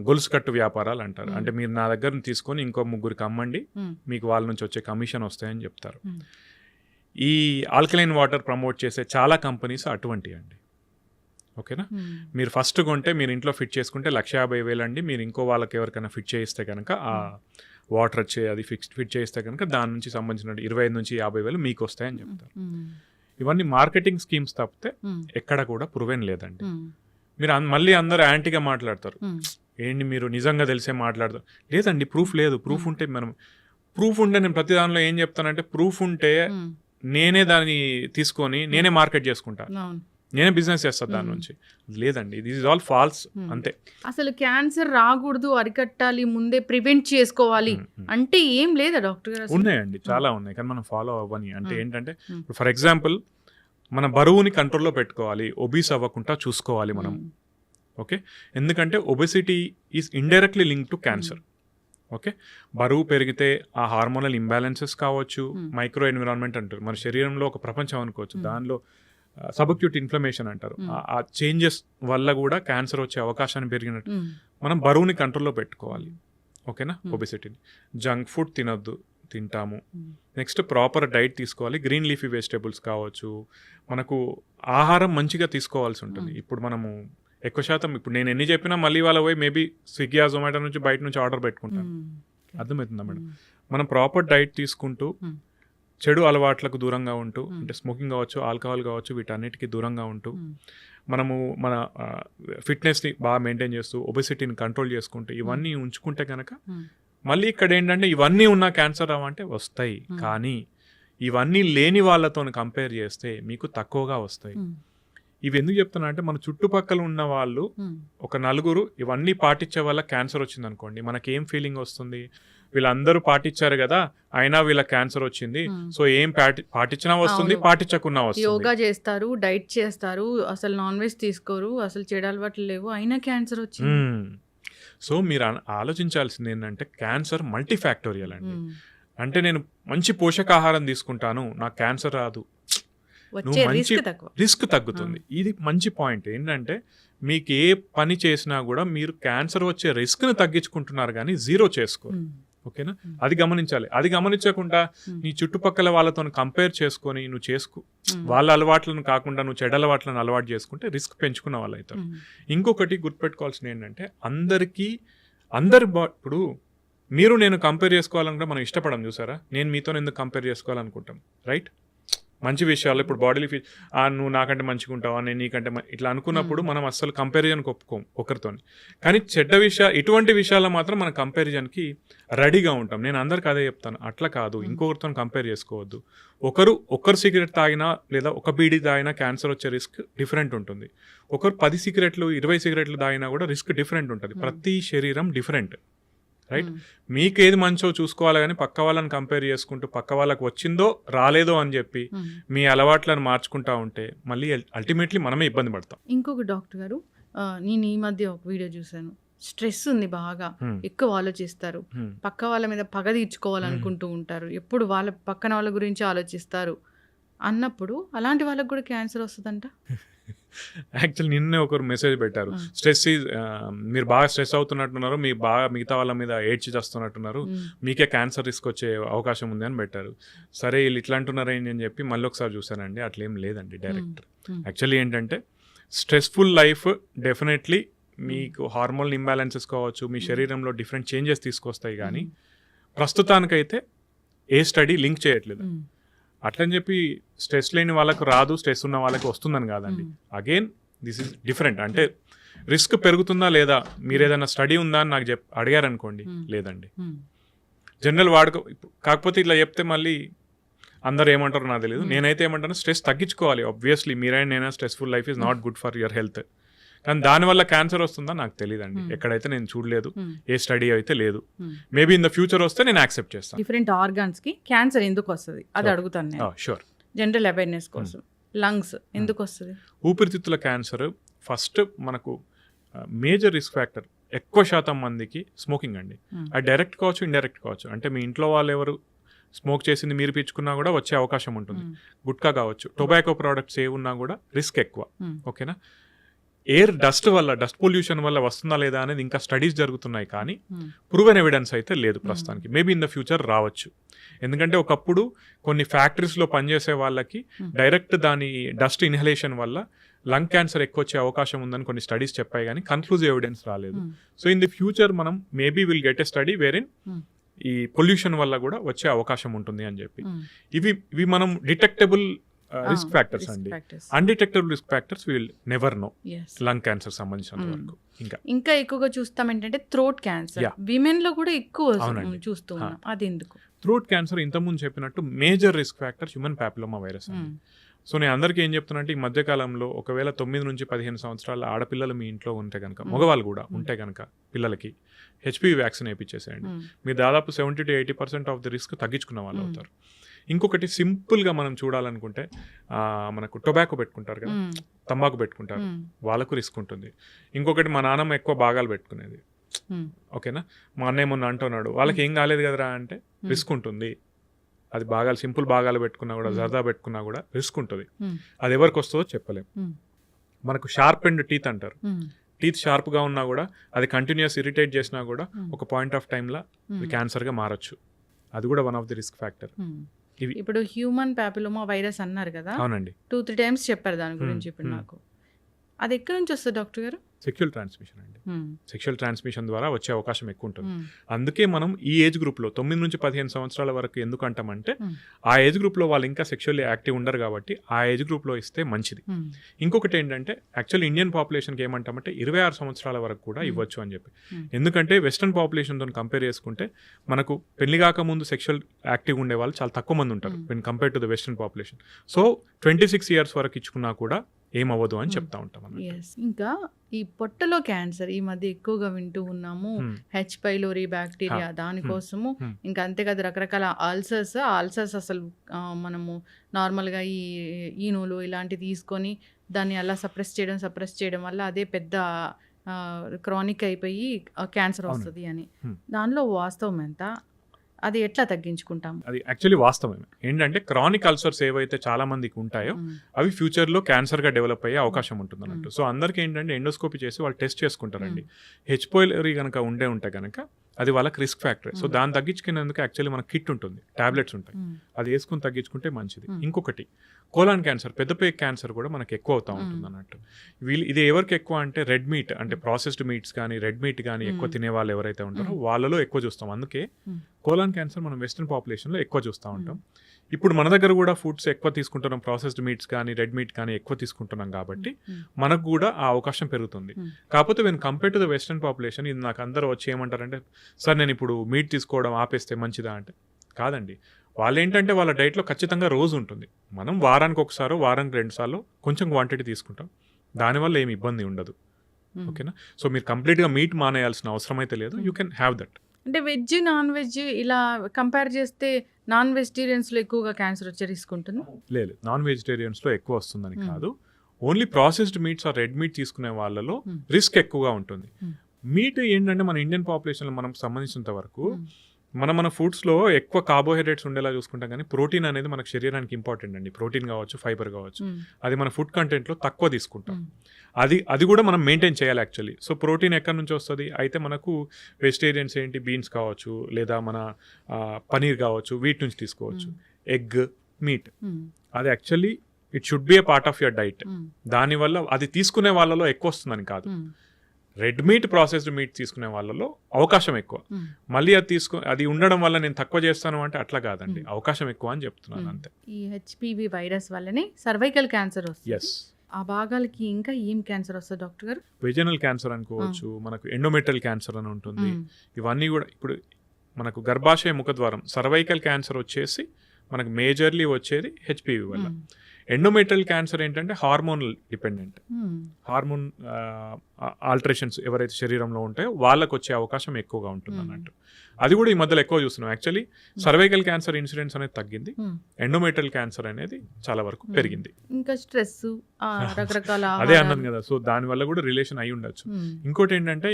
గొలుసు కట్టు వ్యాపారాలు అంటారు. అంటే మీరు నా దగ్గర తీసుకొని ఇంకో ముగ్గురికి అమ్మండి, మీకు వాళ్ళ నుంచి వచ్చే కమిషన్ వస్తాయని చెప్తారు. ఈ ఆల్కలైన్ వాటర్ ప్రమోట్ చేసే చాలా కంపెనీస్ అటువంటివి అండి. ఓకేనా, మీరు ఫస్ట్ కొంటే మీరు ఇంట్లో ఫిట్ చేసుకుంటే 1,50,000 అండి. మీరు ఇంకో వాళ్ళకి ఎవరికైనా ఫిట్ చేయిస్తే కనుక ఆ వాటర్ వచ్చే అది ఫిట్ చేస్తే కనుక దాని నుంచి సంబంధించిన 25,000 నుంచి 50,000 మీకు వస్తాయని చెప్తారు. ఇవన్నీ మార్కెటింగ్ స్కీమ్స్ తప్పితే ఎక్కడ కూడా ప్రూవెన్ లేదండి. మీరు మళ్ళీ అందరూ యాంటీగా మాట్లాడతారు, ఏంటి మీరు నిజంగా తెలిసే మాట్లాడతారు. లేదండి, ప్రూఫ్ లేదు. ప్రూఫ్ ఉంటే నేను ప్రతి దానిలో ఏం చెప్తానంటే ప్రూఫ్ ఉంటే నేనే దాన్ని తీసుకొని నేనే మార్కెట్ చేసుకుంటా, నేనే బిజినెస్ చేస్తాను దాని నుంచి. లేదండి, దిస్ ఇస్ ఆల్ ఫాల్స్ అంతే. అసలు క్యాన్సర్ రాకూడదు, అరికట్టాలి, ముందే ప్రివెంట్ చేసుకోవాలి అంటే ఏం లేదా డాక్టర్ గారు? ఉన్నాయండి, చాలా ఉన్నాయి, కానీ మనం ఫాలో అవ్వని. అంటే ఏంటంటే ఫర్ ఎగ్జాంపుల్ మన బరువుని కంట్రోల్లో పెట్టుకోవాలి, ఒబీస్ అవ్వకుండా చూసుకోవాలి మనం. ఓకే, ఎందుకంటే obesity is indirectly link to cancer. Okay, బరువు పెరిగితే ఆ హార్మోనల్ ఇంబ్యాలెన్సెస్ కావచ్చు, మైక్రో ఎన్విరాన్మెంట్ అంటారు, మన శరీరంలో ఒక ప్రపంచం అనుకోవచ్చు, దానిలో సబ్అక్యూట్ ఇన్ఫ్లమేషన్ అంటారు, ఆ చేంజెస్ వల్ల కూడా క్యాన్సర్ వచ్చే అవకాశాన్ని పెరిగినట్టు మనం బరువుని కంట్రోల్లో పెట్టుకోవాలి. ఓకేనా, ఒబెసిటీని. జంక్ ఫుడ్ తింటాము. నెక్స్ట్ ప్రాపర్ డైట్ తీసుకోవాలి, గ్రీన్ లీఫీ వెజిటేబుల్స్ కావచ్చు, మనకు ఆహారం మంచిగా తీసుకోవాల్సి ఉంటుంది. ఇప్పుడు మనము ఎక్కువ శాతం ఇప్పుడు నేను ఎన్ని చెప్పినా మళ్ళీ వాళ్ళ పోయి మేబీ స్విగ్గీ జొమాటో నుంచి బయట నుంచి ఆర్డర్ పెట్టుకుంటాను. అర్థమవుతుందా మేడం? మనం ప్రాపర్ డైట్ తీసుకుంటూ చెడు అలవాట్లకు దూరంగా ఉంటూ, అంటే స్మోకింగ్ కావచ్చు, ఆల్కహాల్ కావచ్చు, వీటన్నిటికీ దూరంగా ఉంటూ మనము మన ఫిట్నెస్ని బాగా మెయింటైన్ చేస్తూ ఒబెసిటీని కంట్రోల్ చేసుకుంటూ ఇవన్నీ ఉంచుకుంటే కనుక మళ్ళీ ఇక్కడ ఏంటంటే ఇవన్నీ ఉన్న క్యాన్సర్ రావంటే వస్తాయి, కానీ ఇవన్నీ లేని వాళ్ళతో కంపేర్ చేస్తే మీకు తక్కువగా వస్తాయి. ఇవి ఎందుకు చెప్తున్నా అంటే మన చుట్టుపక్కల ఉన్న వాళ్ళు ఒక నలుగురు ఇవన్నీ పాటించే వల్ల క్యాన్సర్ వచ్చింది అనుకోండి, మనకేం ఫీలింగ్ వస్తుంది? వీళ్ళందరూ పాటించారు కదా, అయినా వీళ్ళ క్యాన్సర్ వచ్చింది, సో ఏం పాటించినా వస్తుంది, పాటించకున్నా వస్తుంది. యోగా చేస్తారు, డైట్ చేస్తారు, అసలు నాన్ వెజ్ తీసుకోరు, అసలు చెడు అలవాట్లు లేవు, అయినా క్యాన్సర్ వచ్చింది. సో మీరు ఆలోచించాల్సింది ఏంటంటే క్యాన్సర్ మల్టీ ఫ్యాక్టోరియల్ అండి. అంటే నేను మంచి పోషకాహారం తీసుకుంటాను, నాకు క్యాన్సర్ రాదు, రిస్క్ తగ్గుతుంది. ఇది మంచి పాయింట్. ఏంటంటే మీకు ఏ పని చేసినా కూడా మీరు క్యాన్సర్ వచ్చే రిస్క్ని తగ్గించుకుంటున్నారు కానీ జీరో చేసుకోరు. ఓకేనా, అది గమనించాలి. అది గమనించకుండా నీ చుట్టుపక్కల వాళ్ళతో కంపేర్ చేసుకొని నువ్వు వాళ్ళ అలవాట్లను కాకుండా నువ్వు చెడు అలవాట్లను అలవాటు చేసుకుంటే రిస్క్ పెంచుకున్న వాళ్ళు అవుతారు. ఇంకొకటి గుర్తుపెట్టుకోవాల్సింది ఏంటంటే ఇప్పుడు మీరు నేను కంపేర్ చేసుకోవాలనుకుంటే మనం ఇష్టపడం, చూసారా? నేను మీతో ఎందుకు కంపేర్ చేసుకోవాలనుకుంటాం, రైట్? మంచి విషయాలు, ఇప్పుడు బాడీలో నువ్వు నాకంటే మంచిగా ఉంటావా, నేను నీకంటే ఇట్లా అనుకున్నప్పుడు మనం అస్సలు కంపారిజన్కి ఒప్పుకోం ఒకరితో. కానీ ఇటువంటి విషయాల్లో మాత్రం మనం కంపారిజన్కి రెడీగా ఉంటాం. నేను అందరికి అదే చెప్తాను, అట్లా కాదు, ఇంకొకరితో కంపేర్ చేసుకోవద్దు. ఒకరు సిగరెట్ తాగినా లేదా ఒక బీడీ తాగినా క్యాన్సర్ వచ్చే రిస్క్ డిఫరెంట్ ఉంటుంది. ఒకరు 10 సిగరెట్లు 20 సిగరెట్లు తాగినా కూడా రిస్క్ డిఫరెంట్ ఉంటుంది. ప్రతి శరీరం డిఫరెంట్, రైట్? మీకు ఏది మంచో చూసుకోవాలి, కానీ పక్క వాళ్ళని కంపేర్ చేసుకుంటూ పక్క వాళ్ళకి వచ్చిందో రాలేదో అని చెప్పి మీ అలవాట్లను మార్చుకుంటా ఉంటే మళ్ళీ అల్టిమేట్లీ మనమే ఇబ్బంది పడతాం. ఇంకొక డాక్టర్ గారు, నేను ఈ మధ్య ఒక వీడియో చూశాను, స్ట్రెస్ ఉంది బాగా, ఎక్కువ ఆలోచిస్తారు, పక్క వాళ్ళ మీద పగ తీర్చుకోవాలనుకుంటూ ఉంటారు, ఎప్పుడు వాళ్ళ పక్కన వాళ్ళ గురించి ఆలోచిస్తారు అన్నప్పుడు అలాంటి వాళ్ళకి కూడా క్యాన్సర్ వస్తుందంట. యాక్చువల్లీ నిన్నే ఒకరు మెసేజ్ పెట్టారు, మీరు బాగా స్ట్రెస్ అవుతున్నట్టున్నారు, మీకు బాగా మిగతా వాళ్ళ మీద ఏడ్చి చేస్తున్నట్టున్నారు, మీకే క్యాన్సర్ రిస్క్ వచ్చే అవకాశం ఉంది అని పెట్టారు. సరే వీళ్ళు ఇట్లా అంటున్నారు ఏంటి అని చెప్పి మళ్ళీ ఒకసారి చూసానండి, అట్లేం లేదండి. డైరెక్ట్ యాక్చువల్లీ ఏంటంటే స్ట్రెస్ఫుల్ లైఫ్ డెఫినెట్లీ మీకు హార్మోనల్ ఇంబ్యాలెన్సెస్ కావచ్చు, మీ శరీరంలో డిఫరెంట్ చేంజెస్ తీసుకొస్తాయి, కానీ ప్రస్తుతానికైతే ఏ స్టడీ లింక్ చేయట్లేదు. అట్లని చెప్పి స్ట్రెస్ లేని వాళ్ళకు రాదు, స్ట్రెస్ ఉన్న వాళ్ళకి వస్తుందని కాదండి. Again this is different. అంటే రిస్క్ పెరుగుతుందా లేదా, మీరు ఏదైనా స్టడీ ఉందా అని నాకు అడిగారనుకోండి, లేదండి. జనరల్ కాకపోతే ఇట్లా చెప్తే మళ్ళీ అందరు ఏమంటారో నాకు తెలియదు. నేనైతే ఏమంటాను, స్ట్రెస్ తగ్గించుకోవాలి. ఆబ్వియస్లీ మీరైనా stressful life is not good for your health. కానీ దానివల్ల క్యాన్సర్ వస్తుందా నాకు తెలియదండి, ఎక్కడైతే నేను చూడలేదు, ఏ స్టడీ అయితే లేదు. మేబీ ఇన్ ద ఫ్యూచర్ వస్తే నేను యాక్సెప్ట్ చేస్తాను. డిఫరెంట్ ఆర్గాన్స్ కి క్యాన్సర్ ఎందుకు వస్తుంది అది అడుగుతాను నేను, షూర్. జనరల్ అవేర్నెస్ కోసం. లంగ్స్ ఎందుకు వస్తుంది? ఊపిరితిత్తుల క్యాన్సర్ ఫస్ట్ మనకు మేజర్ రిస్క్ ఫ్యాక్టర్ ఎక్కువ శాతం మందికి స్మోకింగ్ అండి. అది డైరెక్ట్ కావచ్చు, ఇండైరెక్ట్ కావచ్చు. అంటే మీ ఇంట్లో వాళ్ళు ఎవరు స్మోక్ చేసింది మీరు పీల్చుకున్నా కూడా వచ్చే అవకాశం ఉంటుంది. గుట్కా కావచ్చు, టొబాకో ప్రోడక్ట్స్ ఏ ఉన్నా కూడా రిస్క్ ఎక్కువ. ఓకేనా. ఎయిర్ డస్ట్ పొల్యూషన్ వల్ల వస్తుందా లేదా అనేది ఇంకా స్టడీస్ జరుగుతున్నాయి, కానీ ప్రూవెన్ ఎవిడెన్స్ అయితే లేదు ప్రస్తుతానికి. మేబీ ఇన్ ద ఫ్యూచర్ రావచ్చు. ఎందుకంటే ఒకప్పుడు కొన్ని ఫ్యాక్టరీస్లో పనిచేసే వాళ్ళకి డైరెక్ట్ దాని డస్ట్ ఇన్హలేషన్ వల్ల లంగ్ క్యాన్సర్ ఎక్కువ వచ్చే అవకాశం ఉందని కొన్ని స్టడీస్ చెప్పాయి, కానీ కన్క్లూజివ్ ఎవిడెన్స్ రాలేదు. సో ఇన్ ది ఫ్యూచర్ మనం maybe will get a study wherein ఈ పొల్యూషన్ వల్ల కూడా వచ్చే అవకాశం ఉంటుంది అని చెప్పి. ఇవి మనం డిటెక్టబుల్ రిస్క్ ఫ్యాక్టర్స్ అండి. Undetectable risk factors will never know lung cancer సంబంధించినంత వరకు. ఇంకా ఎక్కువగా చూస్తాం ఏంటంటే థ్రోట్ క్యాన్సర్, విమెన్ లో కూడా ఎక్కువ చూస్తూ ఉన్నాం. అది ఎందుకు? థ్రోట్ క్యాన్సర్ ఇంతకుముందు చెప్పినట్టు major risk factor human papilloma virus అండి. సో నేను అందరికీ ఏం చెప్తున్నా అంటే, ఈ మధ్యకాలంలో ఒకవేళ 9 నుంచి 15 సంవత్సరాల ఆడపిల్లలు మీ ఇంట్లో ఉంటే కనుక, మగవాళ్ళు కూడా ఉంటే కనుక, పిల్లలకి హెచ్పివి వ్యాక్సిన్ వేయించేసేయండి. మీరు దాదాపు 70 to 80% ఆఫ్ ది రిస్క్ తగ్గించుకున్న వాళ్ళు అవుతారు. ఇంకొకటి సింపుల్గా మనం చూడాలనుకుంటే, మనకు టొబాకో పెట్టుకుంటారు కదా, తంబాకు పెట్టుకుంటారు, వాళ్ళకు రిస్క్ ఉంటుంది. ఇంకొకటి మా నాన్నమ్మ ఎక్కువ భాగాలు పెట్టుకునేది. ఓకేనా. మా అన్నయ్య మొన్న అంటున్నాడు, వాళ్ళకి ఏం కాలేదు కదరా అంటే, రిస్క్ ఉంటుంది. అది భాగాలు, సింపుల్ భాగాలు పెట్టుకున్నా కూడా, జర్దా పెట్టుకున్నా కూడా రిస్క్ ఉంటుంది. అది ఎవరికి వస్తుందో చెప్పలేం. మనకు షార్ప్ అండ్ టీత్ అంటారు. టీత్ షార్ప్గా ఉన్నా కూడా అది కంటిన్యూస్ ఇరిటేట్ చేసినా కూడా ఒక పాయింట్ ఆఫ్ టైంలో క్యాన్సర్గా మారచ్చు. అది కూడా one of the risk factor. ఇప్పుడు హ్యూమన్ ప్యాపిలోమా వైరస్ అన్నారు కదా, అవునండి, 2-3 టైమ్స్ చెప్పారు దాని గురించి. ఇప్పుడు నాకు అది ఎక్కడి నుంచి వస్తుంది డాక్టర్ గారు? సెక్షువల్ ట్రాన్స్మిషన్ అండి. సెక్షువల్ ట్రాన్స్మిషన్ ద్వారా వచ్చే అవకాశం ఎక్కువ ఉంటుంది. అందుకే మనం ఈ ఏజ్ గ్రూప్లో 9 నుంచి 15 సంవత్సరాల వరకు ఎందుకు అంటామంటే, ఆ ఏజ్ గ్రూప్లో వాళ్ళు ఇంకా సెక్షువల్లీ యాక్టివ్ ఉండరు కాబట్టి ఆ ఏజ్ గ్రూప్లో ఇస్తే మంచిది. ఇంకొకటి ఏంటంటే, యాక్చువల్ ఇండియన్ పాపులేషన్కి ఏమంటామంటే 26 సంవత్సరాల వరకు కూడా ఇవ్వచ్చు అని చెప్పి. ఎందుకంటే వెస్ట్రన్ పాపులేషన్తో కంపేర్ చేసుకుంటే మనకు పెళ్లి కాకముందు సెక్షువల్ యాక్టివ్ ఉండే వాళ్ళు చాలా తక్కువ మంది ఉంటారు when compare to the western population. So 26 years వరకు ఇచ్చుకున్నా కూడా ఏమవ్వదు అని చెప్తా ఉంటాం. ఇంకా ఈ పొట్టలో క్యాన్సర్ ఈ మధ్య ఎక్కువగా వింటూ ఉన్నాము. హెచ్ పైలోరీ బ్యాక్టీరియా, దానికోసము ఇంకా అంతే కదా, రకరకాల అల్సర్స్ అసలు మనము నార్మల్గా ఈ ఈనులు ఇలాంటివి తీసుకొని దాన్ని అలా సప్రెస్ చేయడం వల్ల అదే పెద్ద క్రానిక్ అయిపోయి క్యాన్సర్ వస్తుంది అని. దానిలో వాస్తవం ఎంత? అది ఎట్లా తగ్గించుకుంటాం? అది యాక్చువల్లీ వాస్తవమే. ఏంటంటే క్రానిక్ అల్సర్స్ ఏవైతే చాలా మందికి ఉంటాయో అవి ఫ్యూచర్లో క్యాన్సర్గా డెవలప్ అయ్యే అవకాశం ఉంటుంది అన్నట్టు. సో అందరికీ ఏంటంటే ఎండోస్కోపీ చేసి వాళ్ళు టెస్ట్ చేసుకుంటారండి. హెచ్ పైలోరీ కనుక ఉంటే కనుక అది వాళ్ళకి రిస్క్ ఫ్యాక్టర్. సో దాన్ని తగ్గించుకునేందుకు యాక్చువల్లీ మనకు కిట్ ఉంటుంది, టాబ్లెట్స్ ఉంటాయి, అది వేసుకుని తగ్గించుకుంటే మంచిది. ఇంకొకటి కోలాన్ క్యాన్సర్, పెద్దపేగు క్యాన్సర్ కూడా మనకు ఎక్కువ అవుతూ ఉంటుంది అన్నట్టు. ఇది ఎవరికి ఎక్కువ అంటే రెడ్ మీట్, అంటే ప్రాసెస్డ్ మీట్స్ కానీ రెడ్ మీట్ కానీ ఎక్కువ తినే వాళ్ళు ఎవరైతే ఉంటారో వాళ్ళలో ఎక్కువ చూస్తాం. అందుకే కోలాన్ క్యాన్సర్ మనం వెస్ట్రన్ పాపులేషన్లో ఎక్కువ చూస్తూ ఉంటాం. ఇప్పుడు మన దగ్గర కూడా ఫుడ్స్ ఎక్కువ తీసుకుంటున్నాం, ప్రాసెస్డ్ మీట్స్ కానీ రెడ్ మీట్ కానీ ఎక్కువ తీసుకుంటున్నాం కాబట్టి మనకు కూడా ఆ అవకాశం పెరుగుతుంది. కాకపోతే when compare to the western population, ఇది నాకు అందరూ వచ్చి ఏమంటారంటే, సార్ నేను ఇప్పుడు మీట్ తీసుకోవడం ఆపేస్తే మంచిదా అంటే, కాదండి. వాళ్ళు ఏంటంటే వాళ్ళ డైట్లో ఖచ్చితంగా రోజు ఉంటుంది. మనం వారానికి ఒకసారో వారానికి 2 సార్లు కొంచెం క్వాంటిటీ తీసుకుంటాం, దానివల్ల ఏమి ఇబ్బంది ఉండదు. ఓకేనా. సో మీరు కంప్లీట్గా మీట్ మానేయాల్సిన అవసరం అయితే లేదు, యూ కెన్ హ్యావ్ దట్. అంటే వెజ్ నాన్ వెజ్ ఇలా కంపేర్ చేస్తే నాన్ వెజిటేరియన్స్లో ఎక్కువగా క్యాన్సర్ వచ్చే రిస్క్ ఉంటుంది? లేదు, నాన్ వెజిటేరియన్స్లో ఎక్కువ వస్తుందని కాదు, only processed meats or red meat తీసుకునే వాళ్ళలో రిస్క్ ఎక్కువగా ఉంటుంది. మీట్ ఏంటంటే మన ఇండియన్ పాపులేషన్లో మనం సంబంధించినంత వరకు మన ఫుడ్స్లో ఎక్కువ కార్బోహైడ్రేట్స్ ఉండేలా చూసుకుంటాం, కానీ ప్రోటీన్ అనేది మనకు శరీరానికి ఇంపార్టెంట్ అండి. ప్రోటీన్ కావచ్చు, ఫైబర్ కావచ్చు, అది మన ఫుడ్ కంటెంట్లో తక్కువ తీసుకుంటాం. అది కూడా మనం మెయింటైన్ చేయాలి యాక్చువల్లీ. సో ప్రోటీన్ ఎక్కడి నుంచి వస్తుంది అయితే, మనకు వెజిటేరియన్స్ ఏంటి, బీన్స్ కావచ్చు, లేదా మన పనీర్ కావచ్చు, వీటి నుంచి తీసుకోవచ్చు. ఎగ్, మీట్, అది actually it should be A part of your diet. దానివల్ల అది తీసుకునే వాళ్ళలో ఎక్కువ వస్తుందని కాదు. రెడ్ మీట్, ప్రాసెస్డ్ మీట్ తీసుకునే వాళ్ళలో అవకాశం ఎక్కువ. మళ్ళీ అది ఉండడం వల్ల నేను తక్కువ చేస్తాను అంటే అట్లా కాదండి, అవకాశం ఎక్కువ అని చెప్తున్నాను అంతే. ఈ హెచ్పివి వైరస్ వల్లనే సర్వైకల్ క్యాన్సర్ వస్తుంది. ఎస్. ఆ భాగాలకి ఇంకా ఏం క్యాన్సర్ వస్తుంది డాక్టర్ గారు? వెజనల్ క్యాన్సర్ అనుకోవచ్చు, మనకు ఎండోమెట్రియల్ క్యాన్సర్ అని ఉంటుంది. ఇవన్నీ కూడా ఇప్పుడు మనకు గర్భాశయ ముఖద్వారం సర్వైకల్ క్యాన్సర్ వచ్చేసి మనకు మేజర్లీ వచ్చేది హెచ్పివి వల్ల. ఎండోమెట్రియల్ క్యాన్సర్ ఏంటంటే హార్మోనల్ డిపెండెంట్, హార్మోన్ ఆల్టరేషన్స్ ఎవరైతే శరీరంలో ఉంటాయో వాళ్ళకు వచ్చే అవకాశం ఎక్కువగా ఉంటుంది అన్నట్టు. అది కూడా ఈ మధ్యలో ఎక్కువ చూస్తున్నాం. యాక్చువల్లీ సర్వైకల్ క్యాన్సర్ ఇన్సిడెన్స్ అనేది తగ్గింది, ఎండోమెట్రియల్ క్యాన్సర్ అనేది చాలా వరకు పెరిగింది. ఇంకా స్ట్రెస్, రకరకాల అదే అన్నాను కదా, సో దానివల్ల కూడా రిలేషన్ అయి ఉండొచ్చు. ఇంకోటి ఏంటంటే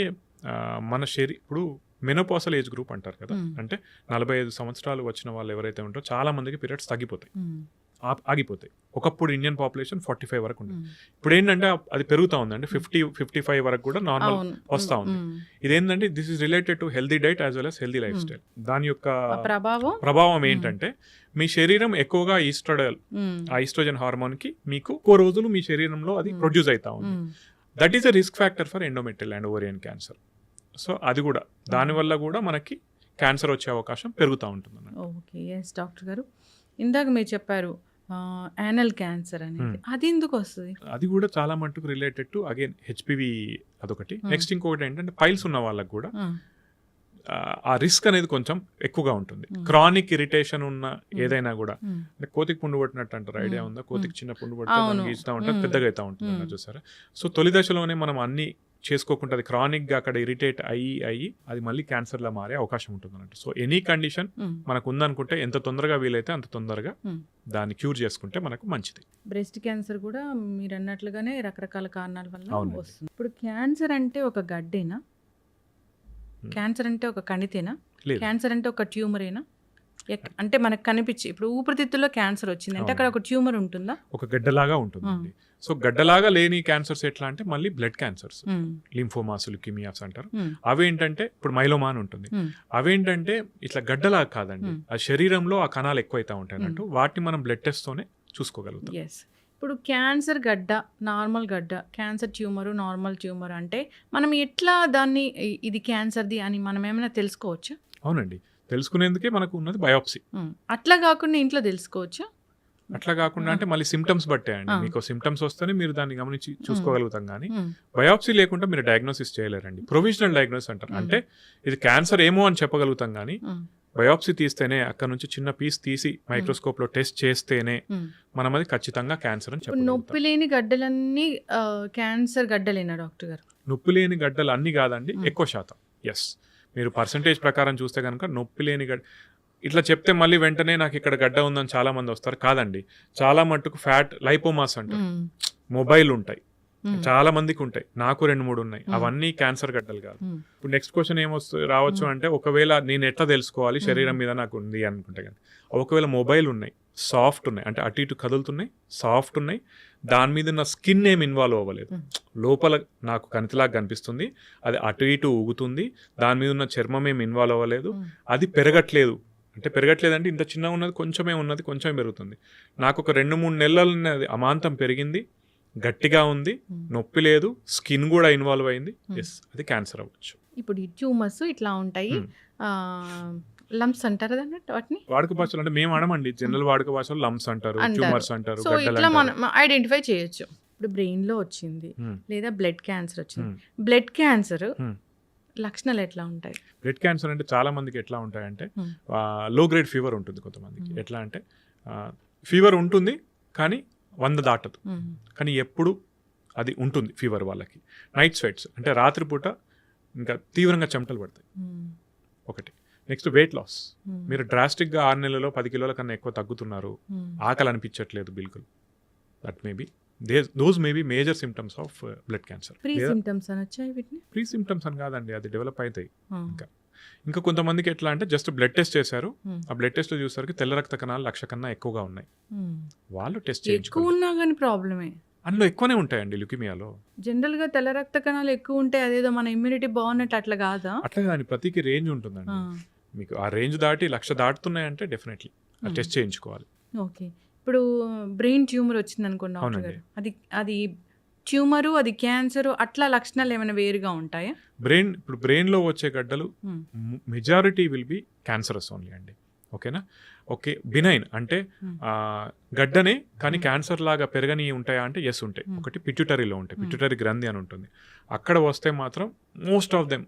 మన ఇప్పుడు మెనోపాసల్ ఏజ్ గ్రూప్ అంటారు కదా, అంటే 45 సంవత్సరాలు వచ్చిన వాళ్ళు ఎవరైతే ఉంటారో చాలా మందికి పీరియడ్స్ తగ్గిపోతాయి, ఆగిపోతాయి. ఒకప్పుడు ఇండియన్ పాపులేషన్ 45 వరకు ఉంది, ఇప్పుడు ఏంటంటే అది పెరుగుతా ఉందండి, 50-55 వరకు కూడా నార్మల్ వస్తూ ఉంది. ఇదేంటంటే this is related to healthy diet as well as healthy life style. దాని యొక్క ప్రభావం ఏంటంటే మీ శరీరం ఎక్కువగా ఈస్ట్రోజన్ హార్మోన్ కి మీకు ఎక్కువ రోజులు మీ శరీరంలో అది ప్రొడ్యూస్ అవుతా ఉంది. That is a risk factor for endometrial and ovarian cancer. So అది కూడా దానివల్ల కూడా మనకి క్యాన్సర్ వచ్చే అవకాశం పెరుగుతూ ఉంటుంది. ఓకే, ఎస్ డాక్టర్ గారు, ఇందాక మీరు చెప్పారు యానల్ క్యాన్సర్ అనేది, అది ఎందుకు వస్తుంది? అది కూడా చాలా మట్టుకు రిలేటెడ్ టు అగైన్ హెచ్పివి అదొకటి. నెక్స్ట్ ఇంకొకటి ఏంటంటే పైల్స్ ఉన్న వాళ్ళకి కూడా ఆ రిస్క్ అనేది కొంచెం ఎక్కువగా ఉంటుంది. క్రానిక్ ఇరిటేషన్ ఉన్న ఏదైనా కూడా, అంటే కోతికి పుండు పట్టినట్టు అంటారు, ఐడియా ఉందా? కోతికి చిన్న పుండు పడితే గీస్తూ ఉంటుంది, పెద్దగా అవుతా ఉంటుంది అన్న చూసారా. సో తొలి దశలోనే మనం అన్ని చేసుకోకుండా అది క్రానిక్గా అక్కడ ఇరిటేట్ అయ్యి అది మళ్ళీ క్యాన్సర్లా మారే అవకాశం ఉంటుంది అన్నట్టు. సో ఎనీ కండిషన్ మనకు ఉందనుకుంటే ఎంత తొందరగా వీలైతే అంత తొందరగా దాన్ని క్యూర్ చేసుకుంటే మనకు మంచిది. బ్రెస్ట్ క్యాన్సర్ కూడా మీరు అన్నట్లుగానే రకరకాల కారణాల వల్ల వస్తుంది. ఇప్పుడు క్యాన్సర్ అంటే ఒక గడ్డేనా? క్యాన్సర్ అంటే ఒక కణితేనా? క్యాన్సర్ అంటే ఒక ట్యూమరేనా? అంటే మనకు కనిపించి ఇప్పుడు ఊపిరితిత్తుల్లో క్యాన్సర్ వచ్చింది అంటే అక్కడ ఒక ట్యూమర్ ఉంటుందా? ఒక గడ్డలాగా ఉంటుంది. సో గడ్డలాగా లేని క్యాన్సర్స్ ఎట్లా అంటే మళ్ళీ బ్లడ్ క్యాన్సర్స్, లింఫోమాస్, ల్యూకిమియాస్ అంటారు. అవేంటంటే ఇప్పుడు మైలోమా అని ఉంటుంది, అవేంటంటే ఇట్లా గడ్డలాగా కాదండి, ఆ శరీరంలో ఆ కణాలు ఎక్కువైతా ఉంటాయి అన్నట్టు. వాటిని మనం బ్లడ్ టెస్ట్ తోనే చూసుకోగలుగుతాం. ఇప్పుడు క్యాన్సర్ గడ్డ, నార్మల్ గడ్డ, క్యాన్సర్ ట్యూమరు, నార్మల్ ట్యూమర్ అంటే మనం ఎట్లా దాన్ని ఇది క్యాన్సర్ది అని మనం ఏమైనా తెలుసుకోవచ్చా? అవునండి, తెలుసుకునేందుకే మనకు ఉన్నది బయోప్సీ. అట్లా కాకుండా ఇంట్లో తెలుసుకోవచ్చా? అట్లా కాకుండా అంటే మళ్ళీ సిమ్టమ్స్ బట్టే అండి. మీకు సిమ్టమ్స్ వస్తేనే మీరు దాన్ని గమనించి చూసుకోగలుగుతాం, కానీ బయోప్సీ లేకుండా మీరు డయాగ్నోసిస్ చేయలేరండి. ప్రొవిజనల్ డయాగ్నోసిస్ అంటారు, అంటే ఇది క్యాన్సర్ ఏమో అని చెప్పగలుగుతాం, కానీ బయోప్సీ తీస్తేనే అక్కడ నుంచి చిన్న పీస్ తీసి మైక్రోస్కోప్ లో టెస్ట్ చేస్తేనే మనం అది ఖచ్చితంగా క్యాన్సర్ అని చెప్పగలుగుతాం. నొప్పి లేని గడ్డలన్నీ క్యాన్సర్ గడ్డలేనా డాక్టర్ గారు? నొప్పి లేని గడ్డలు అన్ని కాదండి, ఎక్కువ శాతం. ఎస్, మీరు పర్సంటేజ్ ప్రకారం చూస్తే కనుక నొప్పి లేని గడ్డ ఇట్లా చెప్తే మళ్ళీ వెంటనే నాకు ఇక్కడ గడ్డ ఉందని చాలా మంది వస్తారు. కాదండి, చాలా మట్టుకు ఫ్యాట్ లైపోమాస్ అంటారు, మొబైల్ ఉంటాయి, చాలా మందికి ఉంటాయి, నాకు 2-3 ఉన్నాయి. అవన్నీ క్యాన్సర్ గడ్డలు కాదు. ఇప్పుడు నెక్స్ట్ క్వశ్చన్ రావచ్చు అంటే, ఒకవేళ నేను ఎట్లా తెలుసుకోవాలి శరీరం మీద నాకు ఉంది అనుకుంటే కానీ, ఒకవేళ మొబైల్ ఉన్నాయి, సాఫ్ట్ ఉన్నాయి, అంటే అటు ఇటు కదులుతున్నాయి, సాఫ్ట్ ఉన్నాయి, దాని మీద నా స్కిన్ ఏమి ఇన్వాల్వ్ అవ్వలేదు, లోపల నాకు కణితిలాగా కనిపిస్తుంది, అది అటు ఇటు ఊగుతుంది, దాని మీద ఉన్న చర్మం ఏమి ఇన్వాల్వ్ అవ్వలేదు, అది పెరగట్లేదు. అంటే పెరగట్లేదంటే ఇంత చిన్నగా ఉన్నది, కొంచెమే ఉన్నది, కొంచెమే పెరుగుతుంది. నాకు ఒక 2-3 నెలలు అమాంతం పెరిగింది, గట్టిగా ఉంది, నొప్పి లేదు, స్కిన్ కూడా ఇన్వాల్వ్ అయింది, ఎస్, అది క్యాన్సర్ అవ్వచ్చు. ఇప్పుడు ఈ ట్యూమర్స్ ఇట్లా ఉంటాయి, లంప్స్ అంటారు అన్నట్టు వాటిని వాడుక భాషలో, అంటే మేము అనమండి, జనరల్ వాడుక భాషలో లంప్స్ అంటారు, ట్యూమర్స్ అంటారు. సో ఇట్లా మనం ఐడెంటిఫై చేయొచ్చు. ఇప్పుడు బ్రెయిన్ లో వచ్చింది లేదా బ్లడ్ క్యాన్సర్ వచ్చింది, బ్లడ్ క్యాన్సర్ లక్షణాలు ఎట్లా ఉంటాయి? బ్లడ్ క్యాన్సర్ అంటే చాలా మందికి ఎట్లా ఉంటాయంటే, లో గ్రేడ్ ఫీవర్ ఉంటుంది కొంతమందికి. ఎట్లా అంటే ఫీవర్ ఉంటుంది కానీ 100 దాటదు, కానీ ఎప్పుడు అది ఉంటుంది ఫీవర్. వాళ్ళకి నైట్ స్వెట్స్ అంటే రాత్రిపూట ఇంకా తీవ్రంగా చెమటలు పడతాయి ఒకటి. నెక్స్ట్ వెయిట్ లాస్, మీరు డ్రాస్టిక్గా 6 నెలల్లో 10 కిలోల కన్నా ఎక్కువ తగ్గుతున్నారు, ఆకలి అనిపించట్లేదు బిల్కుల్, that may be those may be major symptoms of blood cancer. Pre symptoms అనొచ్చాయి వీటిని? ప్రీ సింప్టమ్స్ అని కాదండి, అది డెవలప్ అవుతాయి. ఇంకా కొంతమందికి ఎట్లా అంటే జస్ట్ బ్లడ్ టెస్ట్ చేశారు, ఆ బ్లడ్ టెస్ట్ లో చూసరికి తెల్ల రక్త కణాలు 1,00,000 కన్నా ఎక్కువగా ఉన్నాయి, వాళ్ళు టెస్ట్ చేయించుకున్నా ప్రాబ్లమే. అందులో ఎక్కువనే ఉంటాయండి ల్యూకిమియాలో. జనరల్ గా తెల్ల రక్త కణాలు ఎక్కువ ఉంటాయి, అదేదో మన ఇమ్యూనిటీ బాగున్నట్టు అట్లా కాదా? అట్లా కానీ ప్రతికి రేంజ్ ఉంటుందండి. మీకు ఆ రేంజ్ దాటి 1,00,000 దాటుతున్నాయంటే డెఫినెట్లీ టెస్ట్ చేయించుకోవాలి. ఓకే, ఇప్పుడు బ్రెయిన్ ట్యూమర్ వచ్చింది అనుకోండి, అది ట్యూమరు, అది క్యాన్సర్, అట్లా లక్షణాలు ఏమైనా వేరుగా ఉంటాయా? ఇప్పుడు బ్రెయిన్ లో వచ్చే గడ్డలు majority will be cancerous only అండి. ఓకేనా? ఓకే, బినైన్ అంటే గడ్డనే కానీ క్యాన్సర్ లాగా పెరగని ఉంటాయా అంటే ఎస్ ఉంటాయి. ఒకటి పిట్యూటరీలో ఉంటాయి, పిట్యూటరీ గ్రంథి అని ఉంటుంది, అక్కడ వస్తే మాత్రం most of them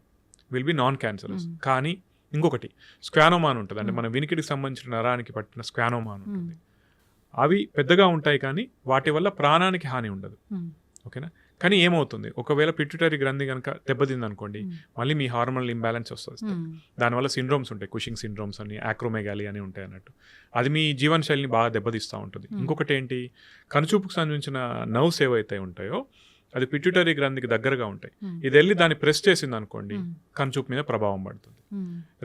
will be non cancerous. కానీ ఇంకొకటి స్క్వానోమా అని ఉంటుంది, అంటే మన వినికిడికి సంబంధించిన నరానికి పట్టిన స్క్వానోమా అని ఉంటుంది, అవి పెద్దగా ఉంటాయి కానీ వాటి వల్ల ప్రాణానికి హాని ఉండదు. ఓకేనా? కానీ ఏమవుతుంది, ఒకవేళ పిట్యూటరీ గ్రంథి కనుక దెబ్బతింది అనుకోండి, మళ్ళీ మీ హార్మోనల్ ఇంబ్యాలెన్స్ వస్తుంది. దానివల్ల సిండ్రోమ్స్ ఉంటాయి, కుషింగ్ సిండ్రోమ్స్ అని, యాక్రోమెగాలి అని ఉంటాయి అన్నట్టు. అది మీ జీవన శైలిని బాగా దెబ్బతీస్తూ ఉంటుంది. ఇంకొకటి ఏంటి, కనుచూపుకు సంబంధించిన నర్వ్స్ ఏవైతే ఉంటాయో అది పిట్యూటరీ గ్రంథికి దగ్గరగా ఉంటాయి. ఇది వెళ్ళి దాన్ని ప్రెస్ చేసింది అనుకోండి, కనుచూపు మీద ప్రభావం పడుతుంది.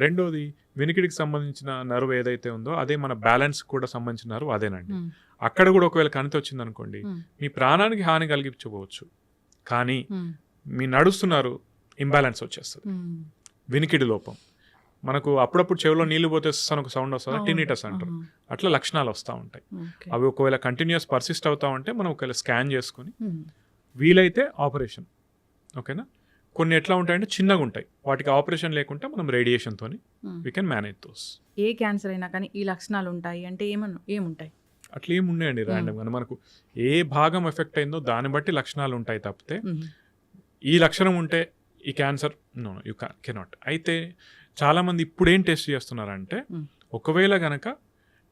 రెండోది, వినికిడికి సంబంధించిన నర్వ్ ఏదైతే ఉందో అదే మన బ్యాలెన్స్ కూడా సంబంధించిన నర్వ్ అదేనండి. అక్కడ కూడా ఒకవేళ కణితి వచ్చింది అనుకోండి, మీ ప్రాణానికి హాని కలిగించవచ్చు, కానీ మీ నడుస్తున్నారు ఇంబ్యాలెన్స్ వచ్చేస్తుంది. వినికిడి లోపం, మనకు అప్పుడప్పుడు చెవిలో నీళ్లు పోతే ఒక సౌండ్ వస్తుంది, టినిటస్ అంటారు. అట్లా లక్షణాలు వస్తూ ఉంటాయి. అవి ఒకవేళ కంటిన్యూస్ పర్సిస్ట్ అవుతా ఉంటే మనం ఒకవేళ స్కాన్ చేసుకుని వీలైతే ఆపరేషన్. ఓకేనా? కొన్ని ఎట్లా ఉంటాయంటే చిన్నగా ఉంటాయి, వాటికి ఆపరేషన్ లేకుంటే మనం రేడియేషన్తో వీ కెన్ మేనేజ్ దోస్. ఏ క్యాన్సర్ అయినా కానీ ఈ లక్షణాలు ఉంటాయి అంటే ఏముంటాయి? అట్లా ఏమి ఉన్నాయండి ర్యాండమ్గా. మనకు ఏ భాగం ఎఫెక్ట్ అయిందో దాన్ని బట్టి లక్షణాలు ఉంటాయి తప్పితే ఈ లక్షణం ఉంటే ఈ క్యాన్సర్ నో యూ కెనాట్. అయితే చాలామంది ఇప్పుడు ఏం టెస్ట్ చేస్తున్నారంటే, ఒకవేళ గనక